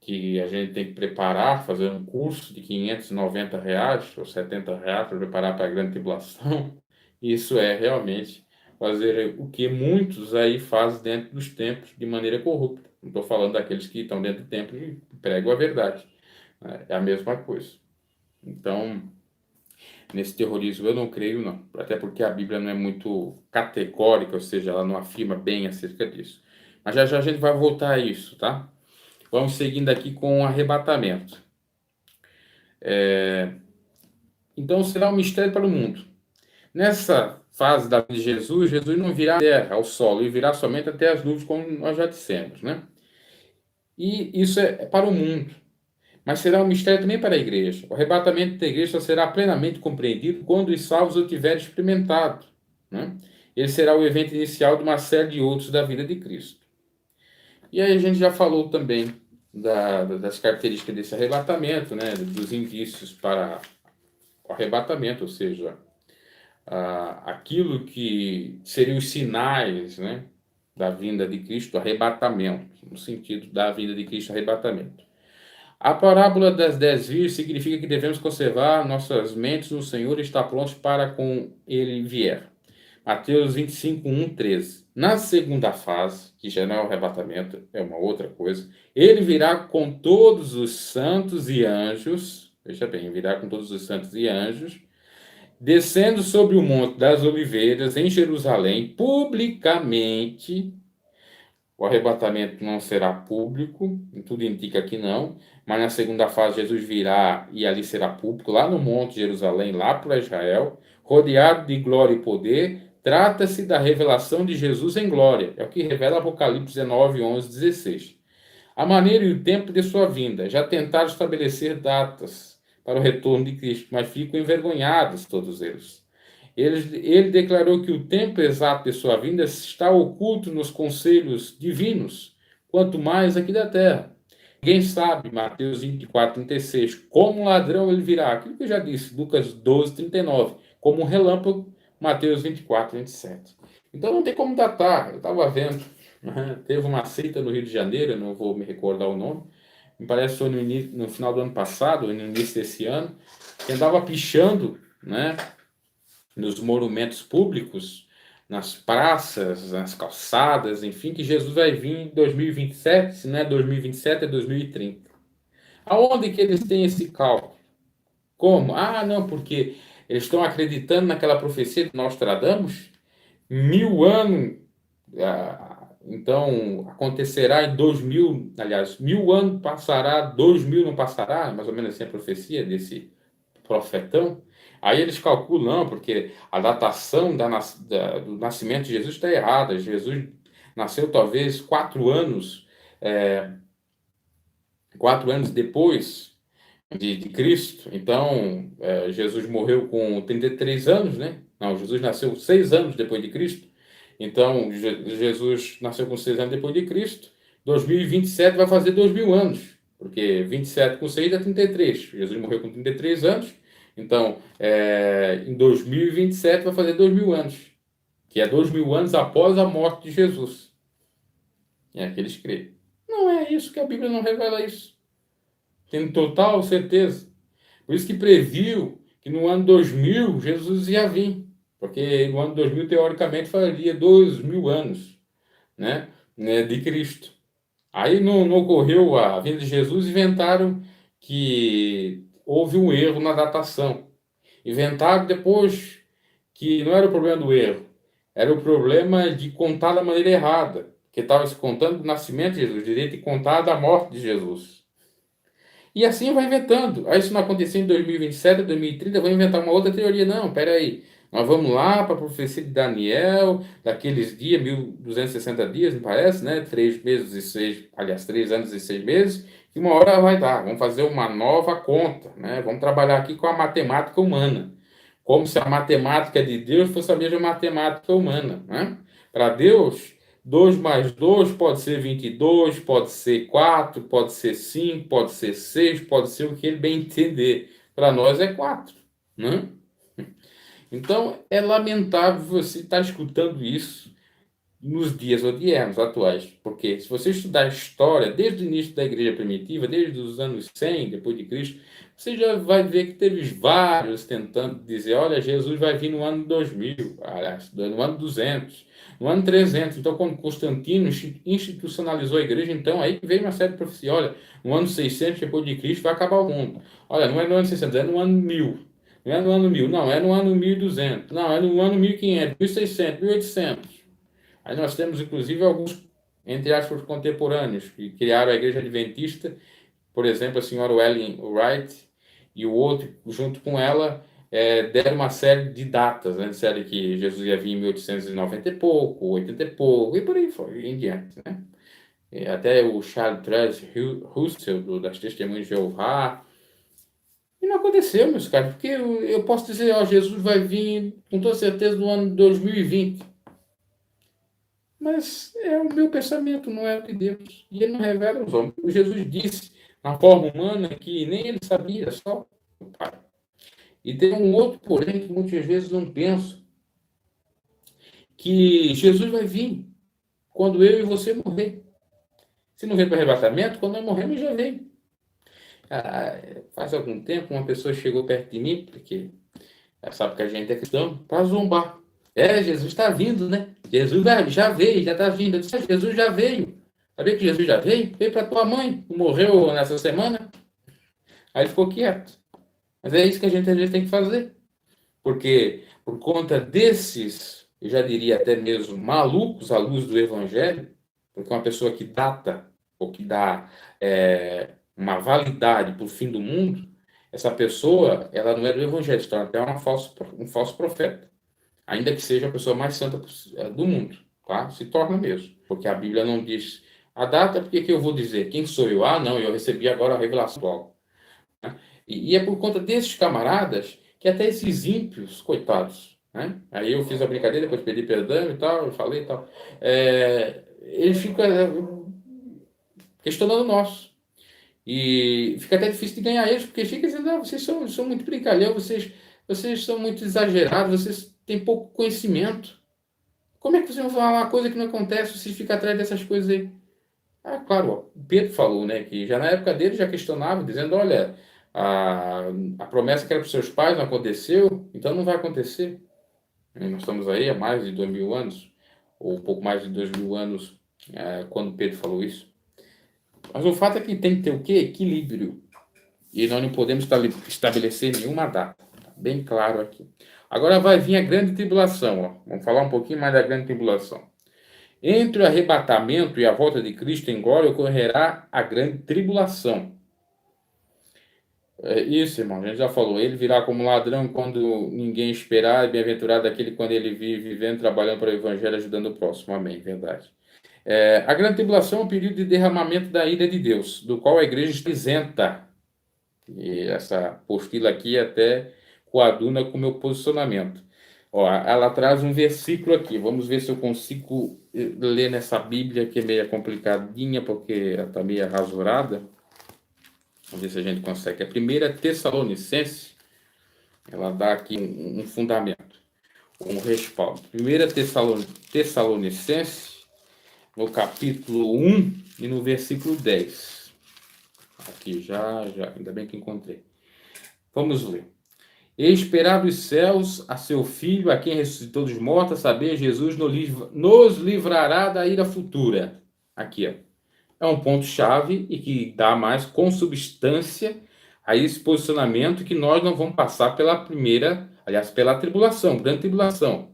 [SPEAKER 1] que a gente tem que preparar, fazer um curso de R$ 590 ou R$ 70 para preparar para a grande tribulação. Isso é realmente fazer o que muitos aí fazem dentro dos templos de maneira corrupta. Não estou falando daqueles que estão dentro do templo e pregam a verdade. É a mesma coisa. Então, nesse terrorismo eu não creio, não. Até porque a Bíblia não é muito categórica, ou seja, ela não afirma bem acerca disso. Mas já já a gente vai voltar a isso, tá? Vamos seguindo aqui com o arrebatamento. Então será um mistério para o mundo. Nessa fase da vida de Jesus, Jesus não virá à terra, ao solo, e virá somente até as nuvens, como nós já dissemos, né? E isso é para o mundo. Mas será um mistério também para a igreja. O arrebatamento da igreja só será plenamente compreendido quando os salvos o tiverem experimentado, né? Ele será o evento inicial de uma série de outros da vida de Cristo. E aí a gente já falou também das características desse arrebatamento, né? Dos indícios para o arrebatamento, ou seja, aquilo que seriam os sinais, né, da vinda de Cristo, arrebatamento, no sentido da vinda de Cristo, arrebatamento. A parábola das 10 virgens significa que devemos conservar nossas mentes no Senhor e estar prontos para com Ele vier. Mateus 25, 1, 13. Na segunda fase, que já não é o arrebatamento, é uma outra coisa, ele virá com todos os santos e anjos, veja bem, virá com todos os santos e anjos, descendo sobre o Monte das Oliveiras, em Jerusalém, publicamente. O arrebatamento não será público, tudo indica que não, mas na segunda fase Jesus virá e ali será público, lá no Monte Jerusalém, lá para Israel, rodeado de glória e poder. Trata-se da revelação de Jesus em glória, é o que revela Apocalipse 19, 11, 16. A maneira e o tempo de sua vinda. Já tentaram estabelecer datas para o retorno de Cristo, mas ficam envergonhados todos eles. Ele declarou que o tempo exato de sua vinda está oculto nos conselhos divinos, quanto mais aqui da terra. Ninguém sabe, Mateus 24, 36, como um ladrão ele virá. Aquilo que eu já disse, Lucas 12, 39. Como um relâmpago, Mateus 24, 27. Então não tem como datar. Eu estava vendo, né? Teve uma seita no Rio de Janeiro, eu não vou me recordar o nome, me parece que foi no final do ano passado, no início desse ano, que andava pichando, né, nos monumentos públicos, nas praças, nas calçadas, enfim, que Jesus vai vir em 2027, se não é 2027, é 2030. Aonde que eles têm esse cálculo? Como? Ah, não, porque eles estão acreditando naquela profecia de Nostradamus? 1000 anos, então acontecerá em 2000, aliás, 1000 anos passará, 2000 não passará, mais ou menos assim a profecia desse profetão. Aí eles calculam, não, porque a datação do nascimento de Jesus está errada. Jesus nasceu talvez 4 anos, 4 anos depois de Cristo. Então, Jesus morreu com 33 anos, né? Não, Jesus nasceu 6 anos depois de Cristo. Então, Jesus nasceu com 6 anos depois de Cristo. 2027 vai fazer 2000 anos, porque 27 com 6 é 33. Jesus morreu com 33 anos. Então, em 2027 vai fazer 2000 anos, que é 2000 anos após a morte de Jesus. É que eles creem. Não é isso, que a Bíblia não revela isso. Tenho total certeza. Por isso que previu que no ano 2000 Jesus ia vir. Porque no ano 2000, teoricamente, faria 2000 anos, né, de Cristo. Aí não ocorreu a vinda de Jesus, inventaram que houve um erro na datação. Inventaram depois que não era o problema do erro, era o problema de contar da maneira errada, que estava se contando do nascimento de Jesus, direito de contar da morte de Jesus. E assim vai inventando. Aí, se não acontecer em 2027, 2030, vão inventar uma outra teoria. Não, peraí. Nós vamos lá para a profecia de Daniel, daqueles dias, 1260 dias, não parece, né? 3 meses e 6, aliás, 3 anos e 6 meses, que uma hora vai dar. Vamos fazer uma nova conta, né? Vamos trabalhar aqui com a matemática humana. Como se a matemática de Deus fosse a mesma matemática humana, né? Para Deus, 2 mais 2 pode ser 22, pode ser 4, pode ser 5, pode ser 6, pode ser o que ele bem entender. Para nós é 4, né? Então, é lamentável você estar escutando isso nos dias odiernos atuais, porque se você estudar a história desde o início da igreja primitiva, desde os anos 100 depois de Cristo, você já vai ver que teve vários tentando dizer, olha, Jesus vai vir no ano 2000, aliás, no ano 200, no ano 300. Então, quando Constantino institucionalizou a igreja, então aí veio uma série de profecias, olha, no ano 600 depois de Cristo vai acabar o mundo. Olha, não é no ano 600, é no ano 1000. Não é no ano 1000, não, é no ano 1200, não, é no ano 1500, 1600, 1800. Aí nós temos, inclusive, alguns, entre aspas, contemporâneos, que criaram a Igreja Adventista, por exemplo, a senhora Ellen Wright e o outro, junto com ela, deram uma série de datas, né? Disseram que Jesus ia vir em 1890 e pouco, 80 e pouco, e por aí foi, em diante, né? Até o Charles Russell, das Testemunhas de Jeová. E não aconteceu, meus caros, porque eu posso dizer, ó, Jesus vai vir com toda certeza no ano 2020. Mas é o meu pensamento, não é o de Deus. E ele não revela aos homens. O Jesus disse, na forma humana, que nem ele sabia, só o Pai. E tem um outro, porém, que muitas vezes não penso, que Jesus vai vir quando eu e você morrer. Se não vem para arrebatamento, quando nós morremos, já vem. Faz algum tempo, uma pessoa chegou perto de mim, porque ela sabe que a gente é cristão, para zombar. Jesus está vindo, né? Jesus já veio, já está vindo. Eu disse, Jesus já veio. Sabia que Jesus já veio? Veio para tua mãe, morreu nessa semana. Aí ele ficou quieto. Mas é isso que a gente às vezes tem que fazer. Porque por conta desses, eu já diria até mesmo malucos à luz do Evangelho, porque uma pessoa que data ou que dá uma validade para o fim do mundo, essa pessoa, ela não é do Evangelho, se torna até um falso profeta. Ainda que seja a pessoa mais santa do mundo, tá? Se torna mesmo. Porque a Bíblia não diz a data, por que eu vou dizer? Quem sou eu? Ah, não, eu recebi agora a revelação logo. E é por conta desses camaradas que até esses ímpios, coitados, né? Aí eu fiz a brincadeira, depois pedi perdão e tal, eu falei e tal. Eles ficam questionando nós. E fica até difícil de ganhar eles, porque fica dizendo, vocês são muito brincalhão, vocês são muito exagerados, vocês têm pouco conhecimento. Como é que vocês vão falar uma coisa que não acontece se fica atrás dessas coisas aí? Claro, ó, o Pedro falou, né, que já na época dele já questionava, dizendo, olha, a, a promessa que era para os seus pais não aconteceu, então não vai acontecer. E nós estamos aí há mais de 2000 anos, ou um pouco mais de 2000 anos, quando Pedro falou isso. Mas o fato é que tem que ter o quê? Equilíbrio. E nós não podemos estabelecer nenhuma data. Tá bem claro aqui. Agora vai vir a grande tribulação. Ó. Vamos falar um pouquinho mais da grande tribulação. Entre o arrebatamento e a volta de Cristo em glória ocorrerá a grande tribulação. Isso, irmão, a gente já falou. Ele virá como ladrão quando ninguém esperar, e bem-aventurado aquele quando ele vive vivendo, trabalhando para o evangelho, ajudando o próximo. Amém, verdade. A grande tribulação é um período de derramamento da ira de Deus, do qual a igreja está isenta. E essa apostila aqui até coaduna com o meu posicionamento. Ó, ela traz um versículo aqui. Vamos ver se eu consigo ler nessa Bíblia, que é meio complicadinha, porque ela está meio rasurada. Vamos ver se a gente consegue. A primeira Tessalonicense, ela dá aqui um fundamento, um respaldo. Primeira Tessalonicense, no capítulo 1 e no versículo 10. Aqui, já, ainda bem que encontrei. Vamos ler. E esperar dos céus a seu Filho, a quem ressuscitou dos mortos, a saber, Jesus nos livrará da ira futura. Aqui, ó. É um ponto-chave e que dá mais consubstância a esse posicionamento que nós não vamos passar pela primeira, aliás, pela tribulação, grande tribulação.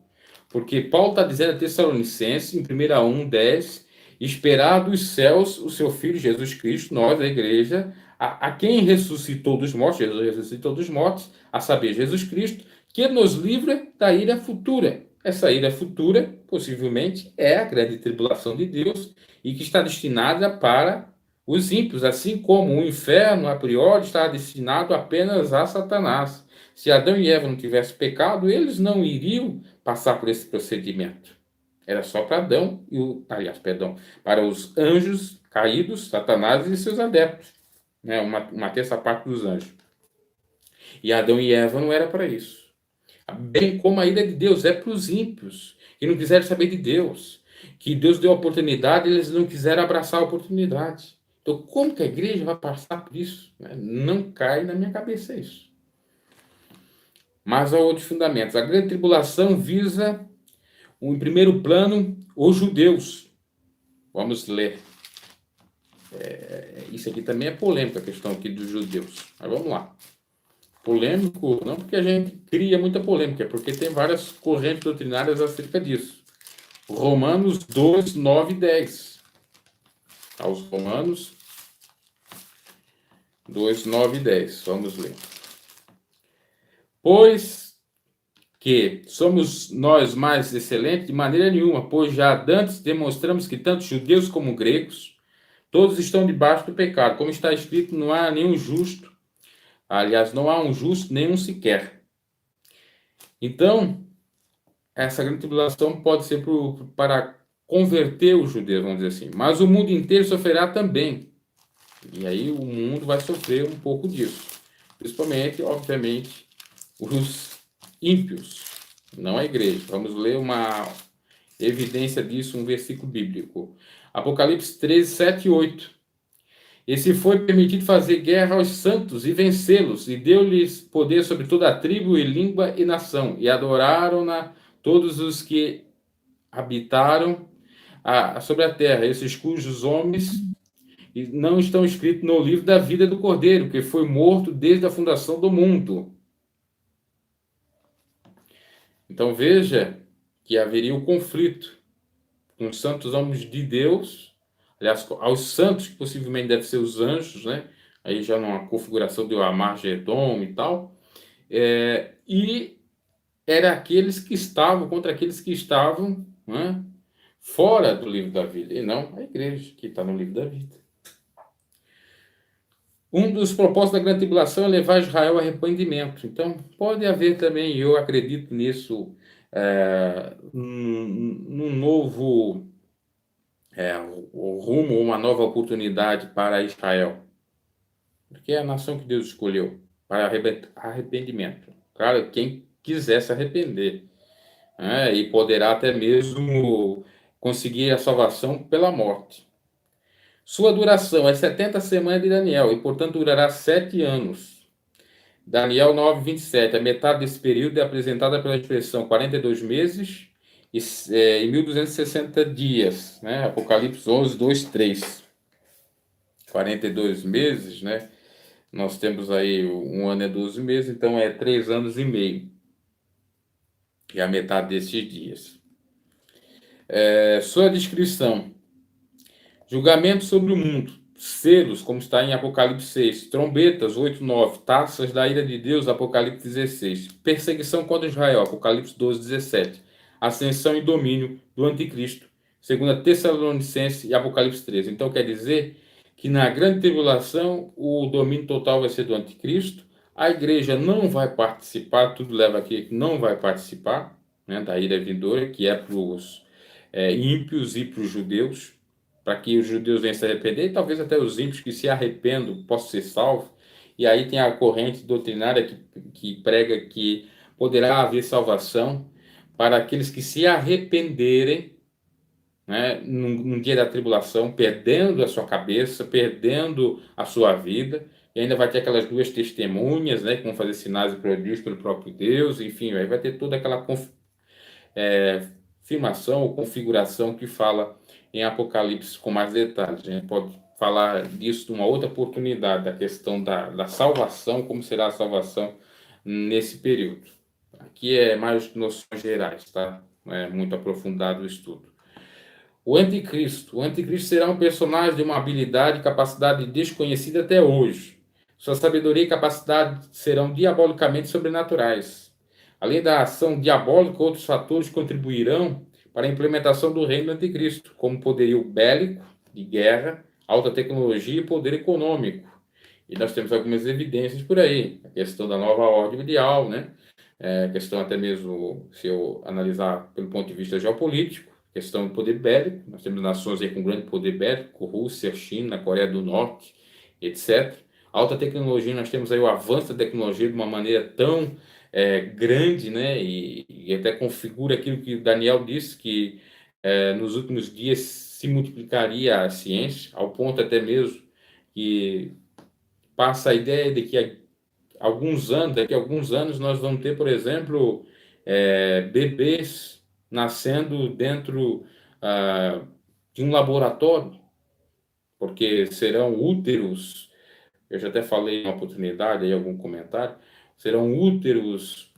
[SPEAKER 1] Porque Paulo está dizendo a Tessalonicenses, em 1:10, esperar dos céus o seu Filho Jesus Cristo, nós, a igreja, a quem ressuscitou dos mortos, Jesus ressuscitou dos mortos, a saber, Jesus Cristo, que nos livra da ira futura. Essa ira futura, possivelmente, é a grande tribulação de Deus e que está destinada para os ímpios, assim como o inferno, a priori, está destinado apenas a Satanás. Se Adão e Eva não tivessem pecado, eles não iriam passar por esse procedimento. Era só para Adão para os anjos caídos, Satanás e seus adeptos, né? Uma terça parte dos anjos. E Adão e Eva não era para isso. Bem como a ira de Deus é para os ímpios, que não quiseram saber de Deus, que Deus deu a oportunidade e eles não quiseram abraçar a oportunidade. Então, como que a igreja vai passar por isso? Não cai na minha cabeça isso. Mas há outros fundamentos. A grande tribulação visa, em primeiro plano, os judeus. Vamos ler. Isso aqui também é polêmica, a questão aqui dos judeus. Mas vamos lá. Polêmico, não porque a gente cria muita polêmica, é porque tem várias correntes doutrinárias acerca disso. Romanos 2, 9 e 10. Aos Romanos 2, 9 e 10. Vamos ler. Pois que somos nós mais excelentes? De maneira nenhuma, pois já dantes demonstramos que tanto judeus como gregos, todos estão debaixo do pecado. Como está escrito, não há nenhum justo. Aliás, não há um justo, nenhum sequer. Então, essa grande tribulação pode ser para converter os judeus, vamos dizer assim. Mas o mundo inteiro sofrerá também. E aí o mundo vai sofrer um pouco disso. Principalmente, obviamente, os ímpios, não a igreja. Vamos ler uma evidência disso, um versículo bíblico. Apocalipse 13, 7 e 8. E se foi permitido fazer guerra aos santos e vencê-los, e deu-lhes poder sobre toda a tribo e língua e nação, e adoraram-na todos os que habitaram sobre a terra, esses cujos homens não estão escritos no livro da vida do Cordeiro, que foi morto desde a fundação do mundo. Então veja que haveria um conflito com os santos homens de Deus, aliás, aos santos, que possivelmente devem ser os anjos, né? Aí já numa configuração de Armagedon e tal, e era aqueles que estavam contra aqueles que estavam, né, fora do livro da vida, e não a igreja que está no livro da vida. Um dos propósitos da grande tribulação é levar Israel a arrependimento. Então, pode haver também, eu acredito nisso, num novo rumo, uma nova oportunidade para Israel. Porque é a nação que Deus escolheu para arrependimento. Claro, quem quiser se arrepender. E poderá até mesmo conseguir a salvação pela morte. Sua duração é 70 semanas de Daniel, e portanto durará 7 anos. Daniel 9, 27. A metade desse período é apresentada pela expressão 42 meses e 1.260 dias. Né? Apocalipse 11, 2, 3. 42 meses, né? Nós temos aí um ano é 12 meses, então é 3 anos e meio. E a metade desses dias. Sua descrição. Julgamento sobre o mundo. selos, como está em Apocalipse 6, trombetas, 8, 9, taças da ira de Deus, Apocalipse 16, perseguição contra Israel, Apocalipse 12, 17, ascensão e domínio do anticristo, segundo Tessalonicenses e Apocalipse 13. Então quer dizer que na grande tribulação o domínio total vai ser do anticristo, a igreja não vai participar, tudo leva aqui que não vai participar, né, da ira vindoura, que é para os ímpios e para os judeus, para que os judeus venham se arrepender, e talvez até os ímpios que se arrependam possam ser salvos. E aí tem a corrente doutrinária que prega que poderá haver salvação para aqueles que se arrependerem, né, num dia da tribulação, perdendo a sua cabeça, perdendo a sua vida, e ainda vai ter aquelas duas testemunhas, né, que vão fazer sinais e prodígios pelo próprio Deus, enfim, aí vai ter toda aquela afirmação ou configuração que fala em Apocalipse com mais detalhes. A gente pode falar disso numa outra oportunidade, da questão da salvação, como será a salvação nesse período. Aqui é mais noções gerais, tá? Não é muito aprofundado o estudo. O anticristo. O anticristo será um personagem de uma habilidade e capacidade desconhecida até hoje. Sua sabedoria e capacidade serão diabolicamente sobrenaturais. Além da ação diabólica, outros fatores contribuirão para a implementação do reino do anticristo, como poderio bélico, de guerra, alta tecnologia e poder econômico. E nós temos algumas evidências por aí. A questão da nova ordem mundial, né? A questão até mesmo, se eu analisar pelo ponto de vista geopolítico, questão do poder bélico. Nós temos nações aí com grande poder bélico, Rússia, China, Coreia do Norte, etc. Alta tecnologia, nós temos aí o avanço da tecnologia de uma maneira tão grande, né? E até configura aquilo que Daniel disse, que nos últimos dias se multiplicaria a ciência, ao ponto até mesmo que passa a ideia de que daqui a alguns anos nós vamos ter, por exemplo, bebês nascendo dentro de um laboratório, porque serão úteros, eu já até falei em uma oportunidade, em algum comentário, serão úteros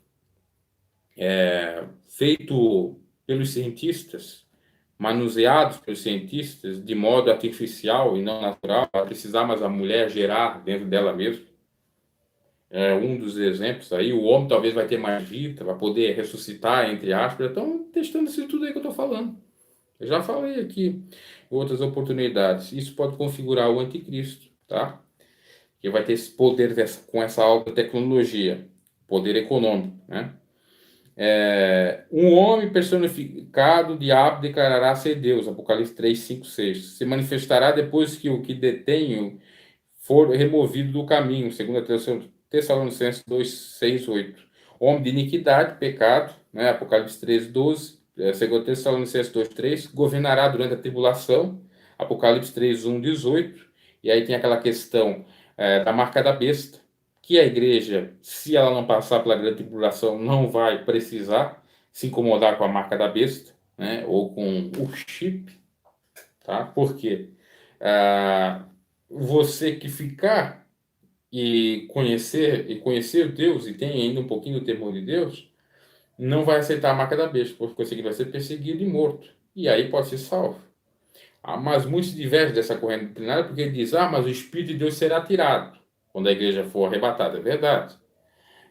[SPEAKER 1] feitos pelos cientistas, manuseados pelos cientistas de modo artificial e não natural, para precisar mais a mulher gerar dentro dela mesma. É um dos exemplos aí. O homem talvez vai ter mais vida, vai poder ressuscitar, entre aspas. Estão testando isso tudo aí que eu estou falando. Eu já falei aqui em outras oportunidades. Isso pode configurar o anticristo, tá? Que vai ter esse poder com essa alta tecnologia, poder econômico, né? Um homem personificado, o diabo declarará ser Deus, Apocalipse 3, 5, 6. Se manifestará depois que o que detém for removido do caminho, segundo a Tessalonicenses 2, 6, 8. Homem de iniquidade, pecado, né? Apocalipse 13, 12, segundo a Tessalonicenses 2, 3, governará durante a tribulação, Apocalipse 3, 1, 18. E aí tem aquela questão da marca da besta, que a igreja, se ela não passar pela grande tribulação, não vai precisar se incomodar com a marca da besta, né? Ou com o chip, tá? Por quê? Você que ficar e conhecer Deus e tem ainda um pouquinho do temor de Deus, não vai aceitar a marca da besta, porque conseguir vai ser perseguido e morto. E aí pode ser salvo. Mas muitos se divergem dessa corrente doutrinária porque ele diz: mas o Espírito de Deus será tirado quando a igreja for arrebatada. É verdade.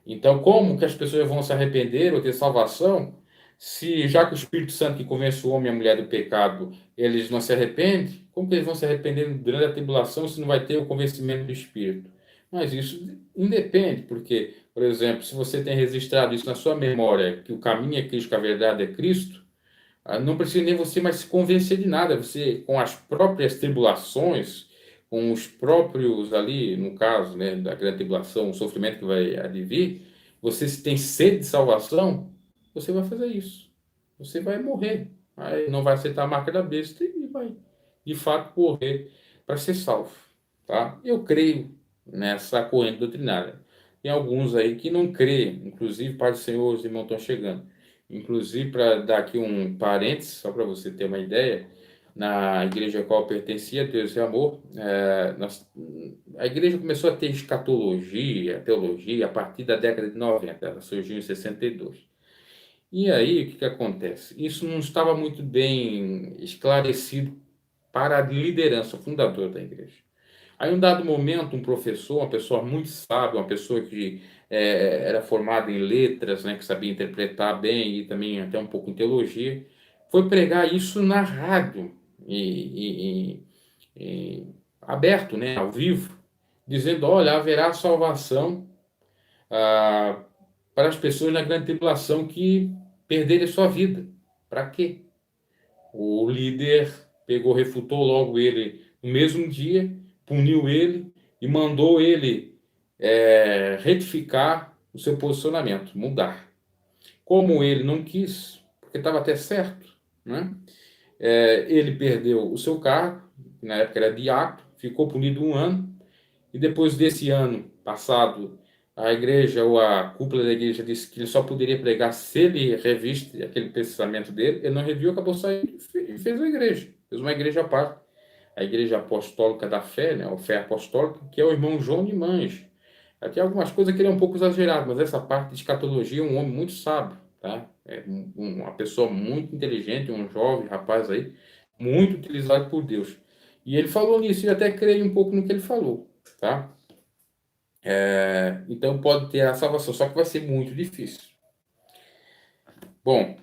[SPEAKER 1] Então, como que as pessoas vão se arrepender ou ter salvação se, já que o Espírito Santo que convence o homem e a mulher do pecado, eles não se arrependem? Como que eles vão se arrepender durante a tribulação se não vai ter o convencimento do Espírito? Mas isso independe, porque, por exemplo, se você tem registrado isso na sua memória, que o caminho é Cristo, que a verdade é Cristo, não precisa nem você mais se convencer de nada. Você, com as próprias tribulações, com os próprios ali, no caso, né, da grande tribulação, o sofrimento que vai advir, você se tem sede de salvação, você vai fazer isso. Você vai morrer. Aí não vai aceitar a marca da besta e vai, de fato, morrer para ser salvo. Tá? Eu creio nessa corrente doutrinária. Tem alguns aí que não creem, inclusive, Pai do Senhor, os irmãos estão chegando. Inclusive, para dar aqui um parênteses, só para você ter uma ideia, na igreja a qual eu pertencia, Deus e Amor, a igreja começou a ter escatologia, teologia, a partir da década de 90, ela surgiu em 62. E aí, o que acontece? Isso não estava muito bem esclarecido para a liderança fundadora da igreja. Aí, em um dado momento, um professor, uma pessoa muito sábia, uma pessoa que era formada em letras, né, que sabia interpretar bem e também até um pouco em teologia, foi pregar isso na rádio, aberto, né, ao vivo, dizendo: olha, haverá salvação ah, para as pessoas na grande tribulação que perderem sua vida. Para quê? O líder pegou, refutou logo ele no mesmo dia, puniu ele e mandou ele retificar o seu posicionamento, mudar. Como ele não quis, porque estava até certo, né? Ele perdeu o seu cargo, que na época era diácono, ficou punido 1 ano, e depois desse ano passado, a igreja ou a cúpula da igreja disse que ele só poderia pregar se ele reviste aquele pensamento dele. Ele não reviu, acabou saindo e fez uma igreja. Fez uma igreja à parte. A igreja apostólica da fé, né, a fé apostólica, que é o irmão João de Mange. Aqui algumas coisas que ele é um pouco exagerado, mas essa parte de escatologia é um homem muito sábio, tá? É uma pessoa muito inteligente, um jovem rapaz aí, muito utilizado por Deus. E ele falou nisso, e eu até creio um pouco no que ele falou, tá? Então pode ter a salvação, só que vai ser muito difícil. Bom,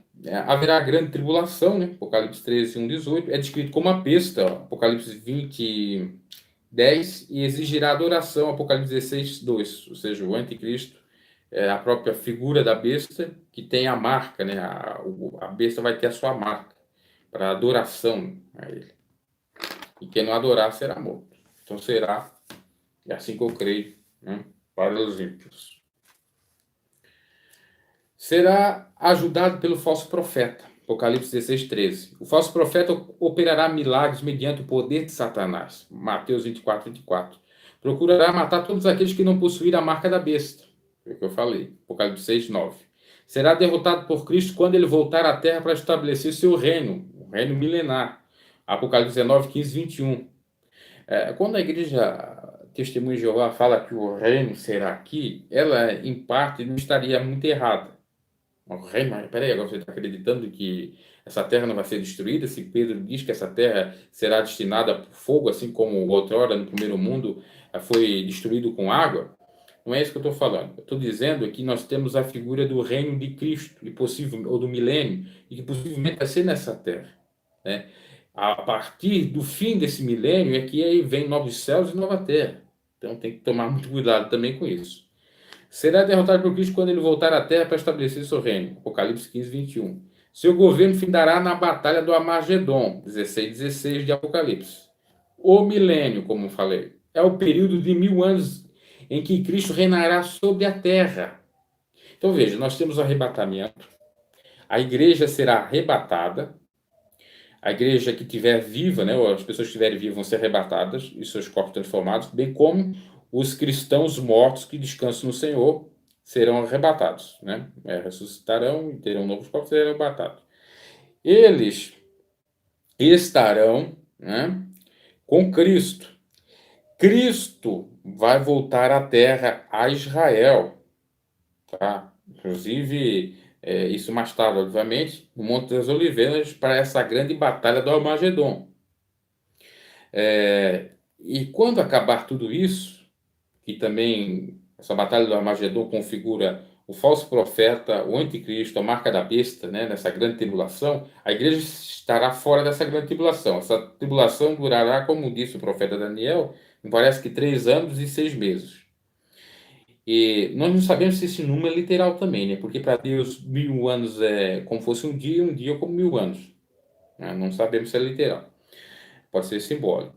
[SPEAKER 1] haverá grande tribulação, né? Apocalipse 13, 1, 18. É descrito como a besta, Apocalipse 20, 10, e exigirá adoração, Apocalipse 16, 2. Ou seja, o anticristo é a própria figura da besta que tem a marca, né? A besta vai ter a sua marca para adoração a ele. E quem não adorar será morto. Então será, é assim que eu creio, né? Para os ímpios. Será ajudado pelo falso profeta. Apocalipse 16, 13. O falso profeta operará milagres mediante o poder de Satanás. Mateus 24, 24. Procurará matar todos aqueles que não possuírem a marca da besta. É o que eu falei. Apocalipse 6, 9. Será derrotado por Cristo quando ele voltar à terra para estabelecer seu reino, o reino milenar. Apocalipse 19, 15, 21. Quando a igreja Testemunho de Jeová fala que o reino será aqui, ela, em parte, não estaria muito errada. Mas peraí, agora você está acreditando que essa terra não vai ser destruída? Se Pedro diz que essa terra será destinada por fogo, assim como outrora no primeiro mundo foi destruído com água? Não é isso que eu estou falando. Eu estou dizendo que nós temos a figura do reino de Cristo, ou do milênio, e que possivelmente vai ser nessa terra, né? A partir do fim desse milênio é que aí vem novos céus e nova terra. Então tem que tomar muito cuidado também com isso. Será derrotado por Cristo quando ele voltar à terra para estabelecer seu reino. Apocalipse 15, 21. Seu governo findará na batalha do Armagedon, 16, 16 de Apocalipse. O milênio, como falei, é o período de 1000 anos em que Cristo reinará sobre a terra. Então veja, nós temos o arrebatamento, a igreja será arrebatada, a igreja que estiver viva, né, ou as pessoas que estiverem vivas vão ser arrebatadas e seus corpos transformados, bem como os cristãos mortos que descansam no Senhor serão arrebatados, né? Ressuscitarão e terão novos corpos e serão arrebatados. Eles estarão, né, com Cristo. Cristo vai voltar à terra, a Israel, tá? Inclusive, isso mais tarde, obviamente, no Monte das Oliveiras, para essa grande batalha do Armagedon. E quando acabar tudo isso, que também essa batalha do Armagedon configura o falso profeta, o anticristo, a marca da besta, né, nessa grande tribulação, a igreja estará fora dessa grande tribulação. Essa tribulação durará, como disse o profeta Daniel, me parece que 3 anos e 6 meses. E nós não sabemos se esse número é literal também, né? Porque para Deus 1000 anos é como fosse um dia como 1000 anos. Né? Não sabemos se é literal. Pode ser simbólico.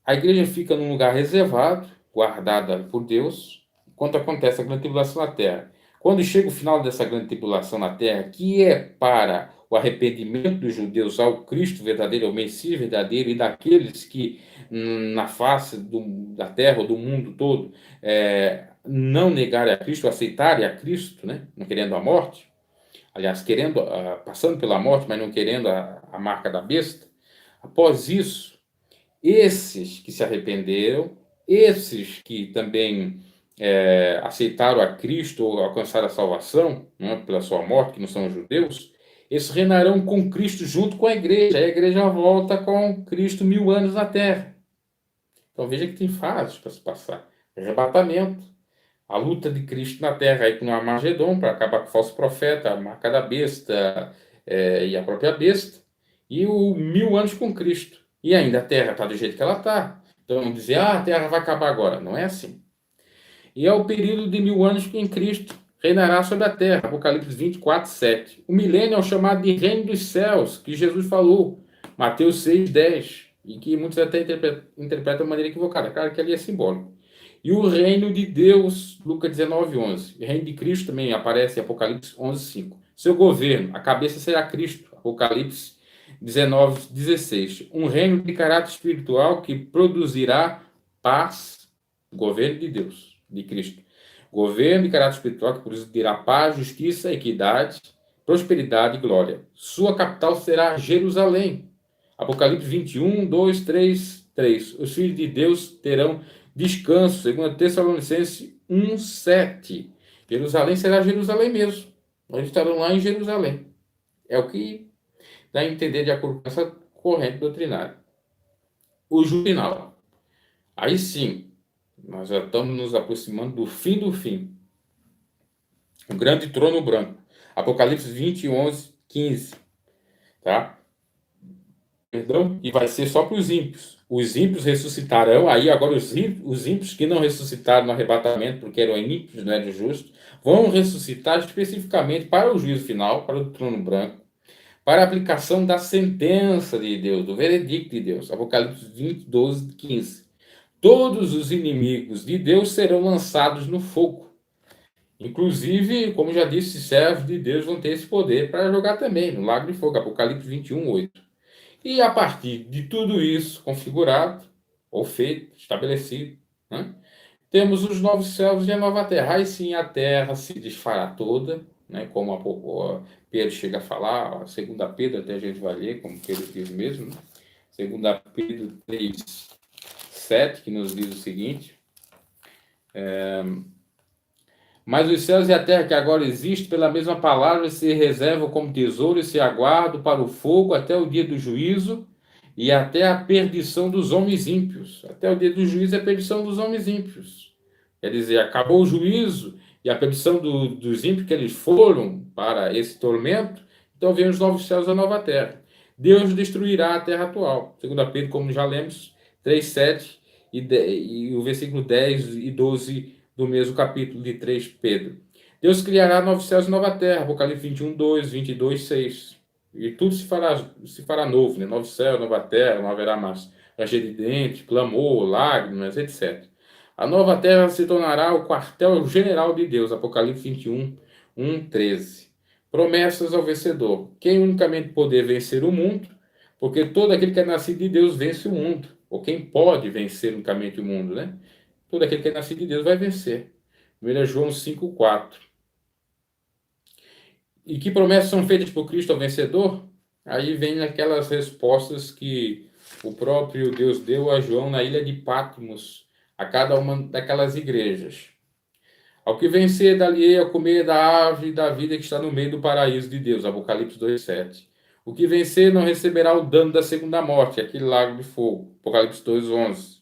[SPEAKER 1] A igreja fica num lugar reservado, guardada por Deus, quando acontece a grande tribulação na terra. Quando chega o final dessa grande tribulação na terra, que é para o arrependimento dos judeus ao Cristo verdadeiro, ao Messias verdadeiro, e daqueles que na face da terra ou do mundo todo não negarem a Cristo, aceitarem a Cristo, né? Não querendo a morte, aliás, querendo, passando pela morte, mas não querendo a marca da besta. Após isso, esses que se arrependeram, esses que também aceitaram a Cristo ou alcançaram a salvação, né, pela sua morte, que não são judeus, esses reinarão com Cristo junto com a igreja. A igreja volta com Cristo 1000 anos na terra. Então veja que tem fases para se passar. Arrebatamento, a luta de Cristo na terra aí com o Armagedon para acabar com o falso profeta, a marca da besta e a própria besta, e o 1000 anos com Cristo. E ainda a terra está do jeito que ela está. Então vamos dizer, a terra vai acabar agora. Não é assim. E é o período de 1000 anos que em Cristo reinará sobre a terra. Apocalipse 24, 7. O milênio é o chamado de reino dos céus, que Jesus falou. Mateus 6, 10. E que muitos até interpretam de maneira equivocada. Claro que ali é simbólico. E o reino de Deus, Lucas 19, 11. O reino de Cristo também aparece em Apocalipse 11, 5. Seu governo, a cabeça será Cristo. Apocalipse 19, 16. Um reino de caráter espiritual que produzirá paz, governo de Deus, de Cristo. Governo de caráter espiritual que produzirá paz, justiça, equidade, prosperidade e glória. Sua capital será Jerusalém. Apocalipse 21, 2, 3, 3. Os filhos de Deus terão descanso, segundo Tessalonicenses 1, 7. Jerusalém será Jerusalém mesmo. Nós estaremos lá em Jerusalém. É o que dá a entender de acordo com essa corrente doutrinária. O juízo final. Aí sim, nós já estamos nos aproximando do fim do fim. O grande trono branco. Apocalipse 20, 11, 15. Tá? Perdão? E vai ser só para os ímpios. Os ímpios ressuscitarão. Aí agora os ímpios que não ressuscitaram no arrebatamento, porque eram ímpios, não eram justos, vão ressuscitar especificamente para o juízo final, para o trono branco, para a aplicação da sentença de Deus, do veredicto de Deus. Apocalipse 20, 12, 15. Todos os inimigos de Deus serão lançados no fogo. Inclusive, como já disse, servos de Deus vão ter esse poder para jogar também no lago de fogo. Apocalipse 21, 8. E a partir de tudo isso configurado, ou feito, estabelecido, né, temos os novos céus e a nova terra. Aí sim a terra se desfará toda, né, como Pedro chega a falar, a segunda Pedro, até a gente vai ler, como Pedro diz mesmo, né? Segunda Pedro 3, 7, que nos diz o seguinte: mas os céus e a terra que agora existem, pela mesma palavra, se reservam como tesouro e se aguardam para o fogo até o dia do juízo e até a perdição dos homens ímpios. Até o dia do juízo é a perdição dos homens ímpios. Quer dizer, acabou o juízo e a perdição dos ímpios que eles foram para esse tormento, então vem os novos céus e a nova terra. Deus destruirá a terra atual. Segundo Pedro, como já lemos, 3, 7 e o versículo 10 e 12 do mesmo capítulo de 3 Pedro. Deus criará novos céus e nova terra. Apocalipse 21, 2, 22, 6. E tudo se fará novo, né? Novo céu, nova terra, não haverá mais ranger de dentes, clamor, lágrimas, etc. A nova terra se tornará o quartel-general de Deus. Apocalipse 21, 1, 13. Promessas ao vencedor. Quem unicamente poder vencer o mundo, porque todo aquele que é nascido de Deus vence o mundo. Ou quem pode vencer unicamente o mundo, né? Todo aquele que é nascido de Deus vai vencer. 1 João 5, 4. E que promessas são feitas por Cristo ao vencedor? Aí vem aquelas respostas que o próprio Deus deu a João na ilha de Patmos, a cada uma daquelas igrejas. Ao que vencer, dali a comer da árvore da vida que está no meio do paraíso de Deus. Apocalipse 2, 7. O que vencer não receberá o dano da segunda morte, aquele lago de fogo. Apocalipse 2, 11.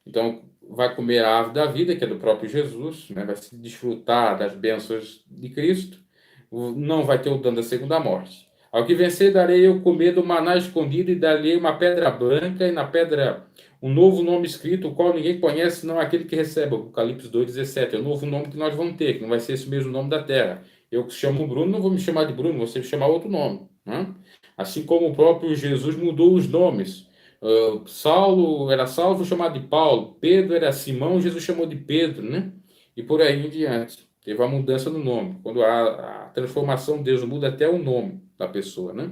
[SPEAKER 1] Então, vai comer a árvore da vida, que é do próprio Jesus, né? Vai se desfrutar das bênçãos de Cristo, não vai ter o dano da segunda morte. Ao que vencer, darei eu comer do maná escondido e darei uma pedra branca e na pedra um novo nome escrito, o qual ninguém conhece, não aquele que recebe. Apocalipse 2,17. É o novo nome que nós vamos ter, que não vai ser esse mesmo nome da terra. Eu que chamo Bruno, não vou me chamar de Bruno, vou sempre chamar outro nome. Né? Assim como o próprio Jesus mudou os nomes. Saulo era Saulo, foi chamado de Paulo. Pedro era Simão, Jesus chamou de Pedro, né? E por aí em diante. Teve a mudança no nome. Quando a transformação de Deus muda até o nome da pessoa, né?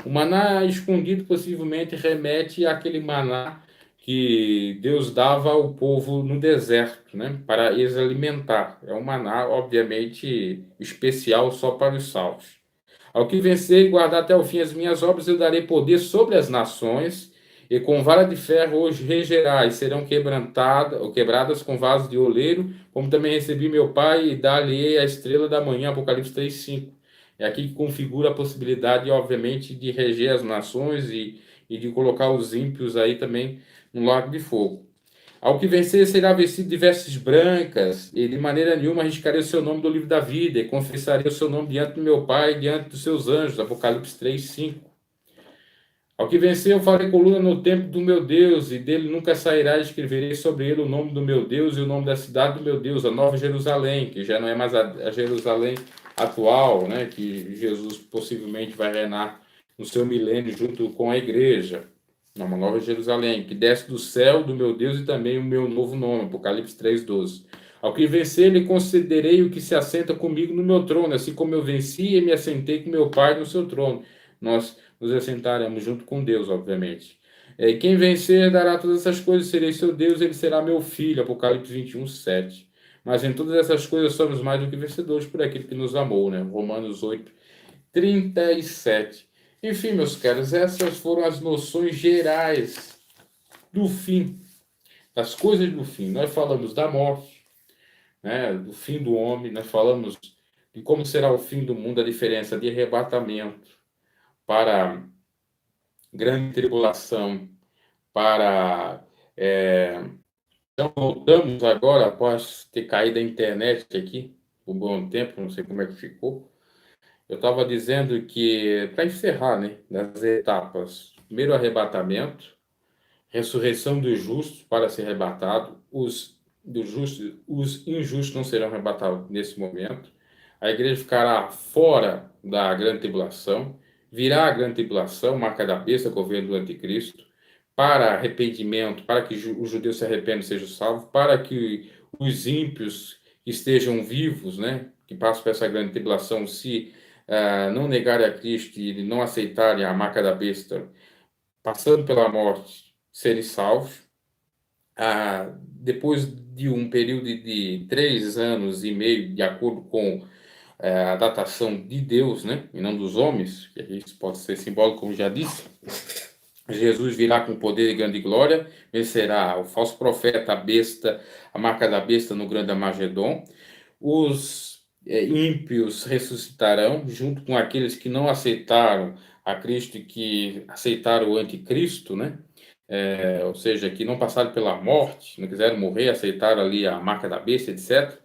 [SPEAKER 1] O maná escondido possivelmente remete àquele maná que Deus dava ao povo no deserto, né? Para eles alimentar. É um maná, obviamente, especial só para os salvos. Ao que vencer e guardar até o fim as minhas obras, eu darei poder sobre as nações, e com vara de ferro hoje regerá, e serão quebrantadas ou quebradas com vaso de oleiro, como também recebi meu Pai, e dar-lhe a estrela da manhã, Apocalipse 3, 5. É aqui que configura a possibilidade, obviamente, de reger as nações e de colocar os ímpios aí também no lago de fogo. Ao que vencer será vestido de vestes brancas, e de maneira nenhuma arriscarei o seu nome do livro da vida, e confessarei o seu nome diante do meu Pai e diante dos seus anjos. Apocalipse 3:5. Ao que vencer, eu farei coluna no templo do meu Deus, e dele nunca sairá, e escreverei sobre ele o nome do meu Deus e o nome da cidade do meu Deus, a Nova Jerusalém, que já não é mais a Jerusalém atual, né, que Jesus possivelmente vai reinar no seu milênio junto com a igreja. Não, uma Nova Jerusalém, que desce do céu do meu Deus e também o meu novo nome, Apocalipse 3:12. Ao que vencer, lhe concederei o que se assenta comigo no meu trono, assim como eu venci e me assentei com meu Pai no seu trono. Nós nos assentaremos junto com Deus, obviamente. E quem vencer dará todas essas coisas, serei seu Deus, ele será meu filho. Apocalipse 21:7. Mas em todas essas coisas somos mais do que vencedores por aquele que nos amou, né? Romanos 8:37. Enfim, meus caros, essas foram as noções gerais do fim, das coisas do fim. Nós falamos da morte, né, do fim do homem, nós falamos de como será o fim do mundo, a diferença de arrebatamento para grande tribulação, para. Então, voltamos agora, após ter caído a internet aqui, por um bom tempo, não sei como é que ficou. Eu estava dizendo que, para encerrar, né, das etapas, primeiro arrebatamento, ressurreição dos justos para ser arrebatado, os injustos não serão arrebatados nesse momento, a igreja ficará fora da grande tribulação, virá a grande tribulação, marca da besta, governo do anticristo, para arrependimento, para que os judeus se arrependam e sejam salvos, para que os ímpios que estejam vivos, né, que passam por essa grande tribulação, se não negarem a Cristo e não aceitarem a marca da besta, passando pela morte, serem salvos. Depois de um período de 3 anos e meio, de acordo com a datação de Deus, né, e não dos homens, que isso pode ser simbólico, como já disse, Jesus virá com poder e grande glória, vencerá o falso profeta, a besta, a marca da besta no grande Armagedon. Os ímpios ressuscitarão, junto com aqueles que não aceitaram a Cristo e que aceitaram o anticristo, né? Ou seja, que não passaram pela morte, não quiseram morrer, aceitaram ali a marca da besta, etc.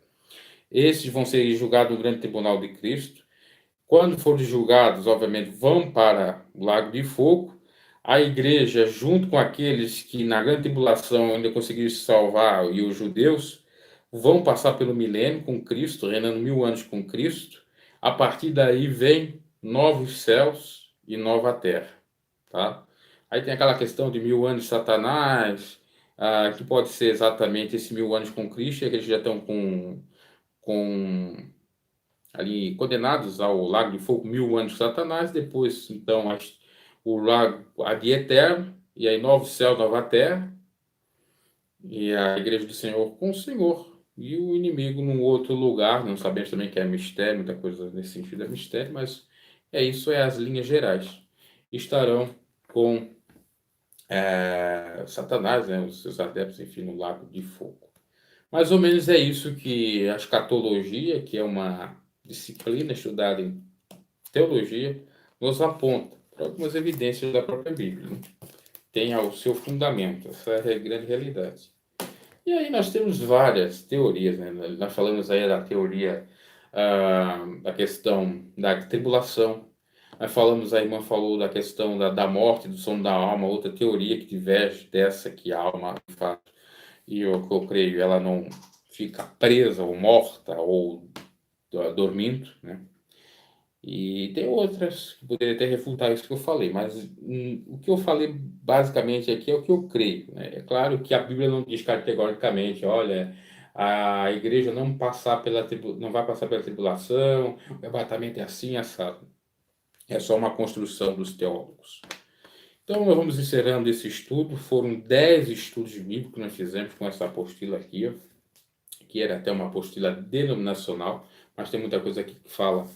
[SPEAKER 1] Esses vão ser julgados no grande tribunal de Cristo. Quando forem julgados, obviamente, vão para o lago de fogo. A igreja, junto com aqueles que na grande tribulação ainda conseguiram se salvar, e os judeus, vão passar pelo milênio com Cristo, reinando 1000 anos com Cristo. A partir daí vem novos céus e nova terra, tá? Aí tem aquela questão de 1000 anos de Satanás, que pode ser exatamente esses 1000 anos com Cristo, é que eles já estão com ali condenados ao lago de fogo, 1000 anos de Satanás, depois então o lago de eterno, e aí novo céu, nova terra, e a igreja do Senhor com o Senhor, e o inimigo num outro lugar, não sabemos também que é mistério, muita coisa nesse sentido é mistério, mas isso, as linhas gerais. Estarão com Satanás, né, os seus adeptos, enfim, no lago de fogo. Mais ou menos é isso que a escatologia, que é uma disciplina estudada em teologia, nos aponta para algumas evidências da própria Bíblia, né? Tem o seu fundamento, essa é a grande realidade. E aí nós temos várias teorias, né? Nós falamos aí da teoria da questão da tribulação, nós falamos, a irmã falou da questão da morte, do sono da alma, outra teoria que diverge dessa, que a alma, de fato, e eu creio, ela não fica presa ou morta ou dormindo, né? E tem outras que poderiam até refutar isso que eu falei, mas o que eu falei basicamente aqui é o que eu creio, né? É claro que a Bíblia não diz categoricamente, olha, a igreja não vai passar pela tribulação, o arrebatamento é assim, assado. É só uma construção dos teólogos. Então, nós vamos encerrando esse estudo. Foram 10 estudos bíblicos que nós fizemos com essa apostila aqui, ó, que era até uma apostila denominacional, mas tem muita coisa aqui que fala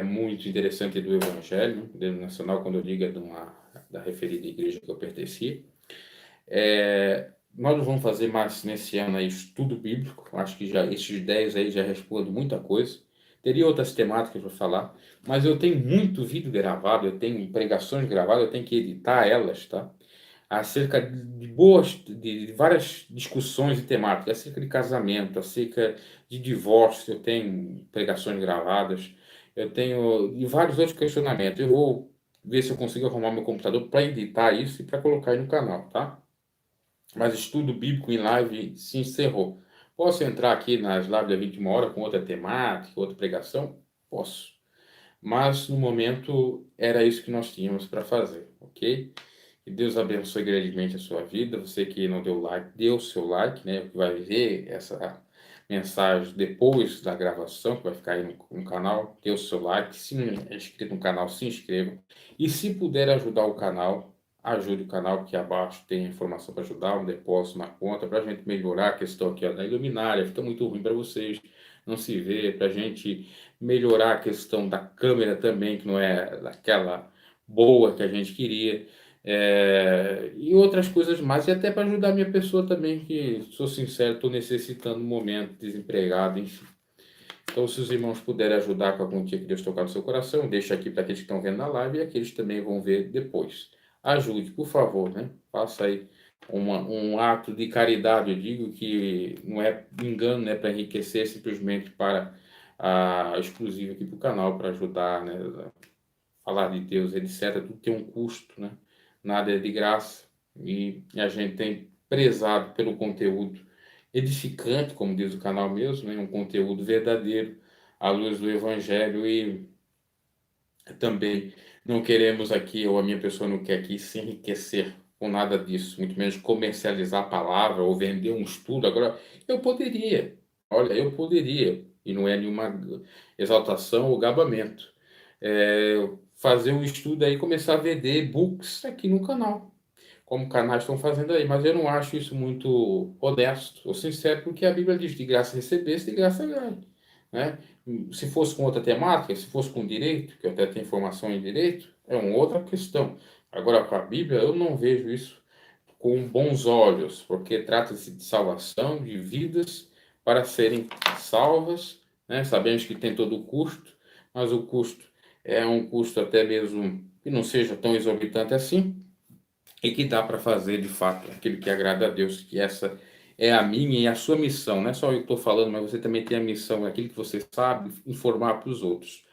[SPEAKER 1] muito interessante do Evangelho, né? Denominacional, quando eu digo da referida igreja que eu pertencia. Nós não vamos fazer mais nesse ano aí estudo bíblico, acho que já esses 10 aí já respondem muita coisa. Teria outras temáticas para falar, mas eu tenho muito vídeo gravado, eu tenho pregações gravadas, eu tenho que editar elas, tá? Acerca de várias discussões e temáticas, acerca de casamento, acerca de divórcio, eu tenho pregações gravadas, eu tenho e vários outros questionamentos. Eu vou ver se eu consigo arrumar meu computador para editar isso e para colocar aí no canal, tá? Mas estudo bíblico em live se encerrou. Posso entrar aqui nas lives da 21 horas com outra temática, outra pregação? Posso. Mas no momento era isso que nós tínhamos para fazer, ok? Que Deus abençoe grandemente a sua vida. Você que não deu like, dê o seu like, né? Que vai ver essa mensagem depois da gravação, que vai ficar aí no canal. Dê o seu like. Se não é inscrito no canal, se inscreva. E se puder ajudar o canal, ajude o canal, que abaixo tem informação para ajudar, um depósito na conta, para a gente melhorar a questão aqui ó, da iluminária. Fica muito ruim para vocês, não se vê, para a gente melhorar a questão da câmera também, que não é daquela boa que a gente queria. E outras coisas mais, e até para ajudar a minha pessoa também, que, sou sincero, estou necessitando um momento, desempregado, enfim. Então, se os irmãos puderem ajudar com algum dia que Deus tocar no seu coração, deixa aqui para aqueles que estão vendo na live e aqueles também vão ver depois. Ajude, por favor, né? Faça aí um ato de caridade, eu digo que não é engano, né, para enriquecer, simplesmente para exclusivo aqui para o canal, para ajudar, né, falar de Deus, etc. Tudo tem um custo, né? Nada é de graça. E a gente tem prezado pelo conteúdo edificante, como diz o canal mesmo, né? Um conteúdo verdadeiro, à luz do Evangelho. E também não queremos aqui, ou a minha pessoa não quer aqui, se enriquecer com nada disso, muito menos comercializar a palavra ou vender um estudo. Agora, eu poderia, olha, eu poderia, e não é nenhuma exaltação ou gabamento, fazer um estudo aí e começar a vender e-books aqui no canal, como canais estão fazendo aí, mas eu não acho isso muito honesto ou sincero, porque a Bíblia diz: de graça recebesse, de graça ganhe, né? Se fosse com outra temática, se fosse com direito, que eu até tenho formação em direito, é uma outra questão. Agora, com a Bíblia, eu não vejo isso com bons olhos, porque trata-se de salvação, de vidas para serem salvas, né? Sabemos que tem todo o custo, mas o custo é um custo até mesmo que não seja tão exorbitante assim, e que dá para fazer de fato aquilo que agrada a Deus, que essa é a minha e a sua missão. Não é só eu que estou falando, mas você também tem a missão, aquilo que você sabe, informar para os outros.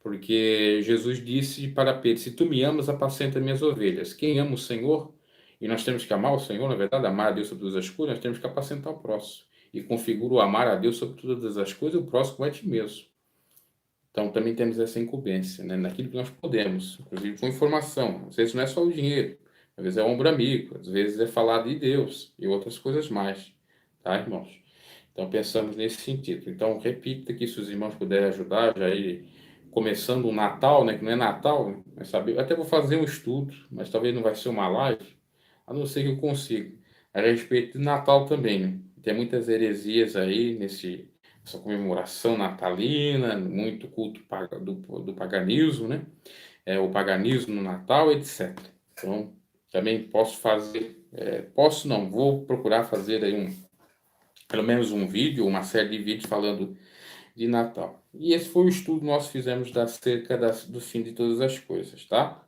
[SPEAKER 1] Porque Jesus disse para Pedro: se tu me amas, apacenta minhas ovelhas. Quem ama o Senhor, e nós temos que amar o Senhor, na verdade, amar a Deus sobre todas as coisas, nós temos que apacentar o próximo. E configura o amar a Deus sobre todas as coisas, o próximo como a ti mesmo. Então, também temos essa incumbência, né? Naquilo que nós podemos, inclusive com informação. Às vezes não é só o dinheiro, às vezes é o ombro amigo, às vezes é falar de Deus e outras coisas mais, tá, irmãos? Então, pensamos nesse sentido. Então, repita que se os irmãos puderem ajudar, já ir começando o Natal, né? Que não é Natal, mas sabe? Eu até vou fazer um estudo, mas talvez não vai ser uma live, a não ser que eu consiga, a respeito de Natal também, né? Tem muitas heresias aí essa comemoração natalina, muito culto do paganismo, né? O paganismo no Natal, etc. Então, também posso fazer, posso não, vou procurar fazer aí pelo menos um vídeo, uma série de vídeos falando de Natal. E esse foi o estudo que nós fizemos acerca do fim de todas as coisas, tá?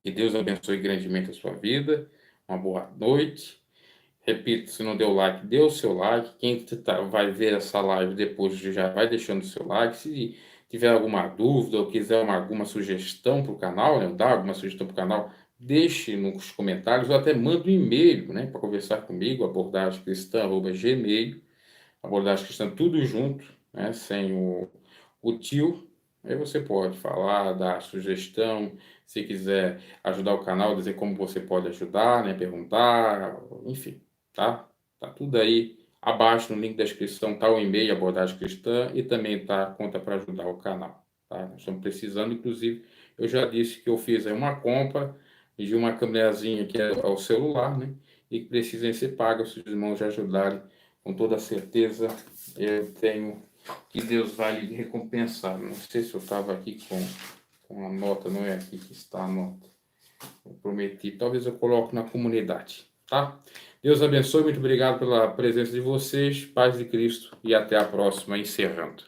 [SPEAKER 1] Que Deus abençoe grandemente a sua vida. Uma boa noite. Repito, se não deu like, dê o seu like. Quem vai ver essa live depois já vai deixando o seu like. Se tiver alguma dúvida ou quiser alguma sugestão para o canal, né, dar alguma sugestão para o canal, deixe nos comentários ou até manda um e-mail, né, para conversar comigo, abordagemcristã@gmail, abordagem cristã tudo junto, né, sem o tio. Aí você pode falar, dar sugestão, se quiser ajudar o canal, dizer como você pode ajudar, né, perguntar, enfim, tá? Tá tudo aí abaixo no link da descrição, tá o e-mail Abordagem Cristã e também tá a conta para ajudar o canal, tá? Nós estamos precisando, inclusive, eu já disse que eu fiz aí uma compra de uma câmerazinha aqui ao celular, né? E que precisem ser pagas, se os irmãos já ajudarem, com toda certeza eu tenho que Deus vai lhe recompensar. Não sei se eu estava aqui com a nota, não é aqui que está a nota. Eu prometi, talvez eu coloque na comunidade, tá? Deus abençoe, muito obrigado pela presença de vocês, paz de Cristo e até a próxima, encerrando.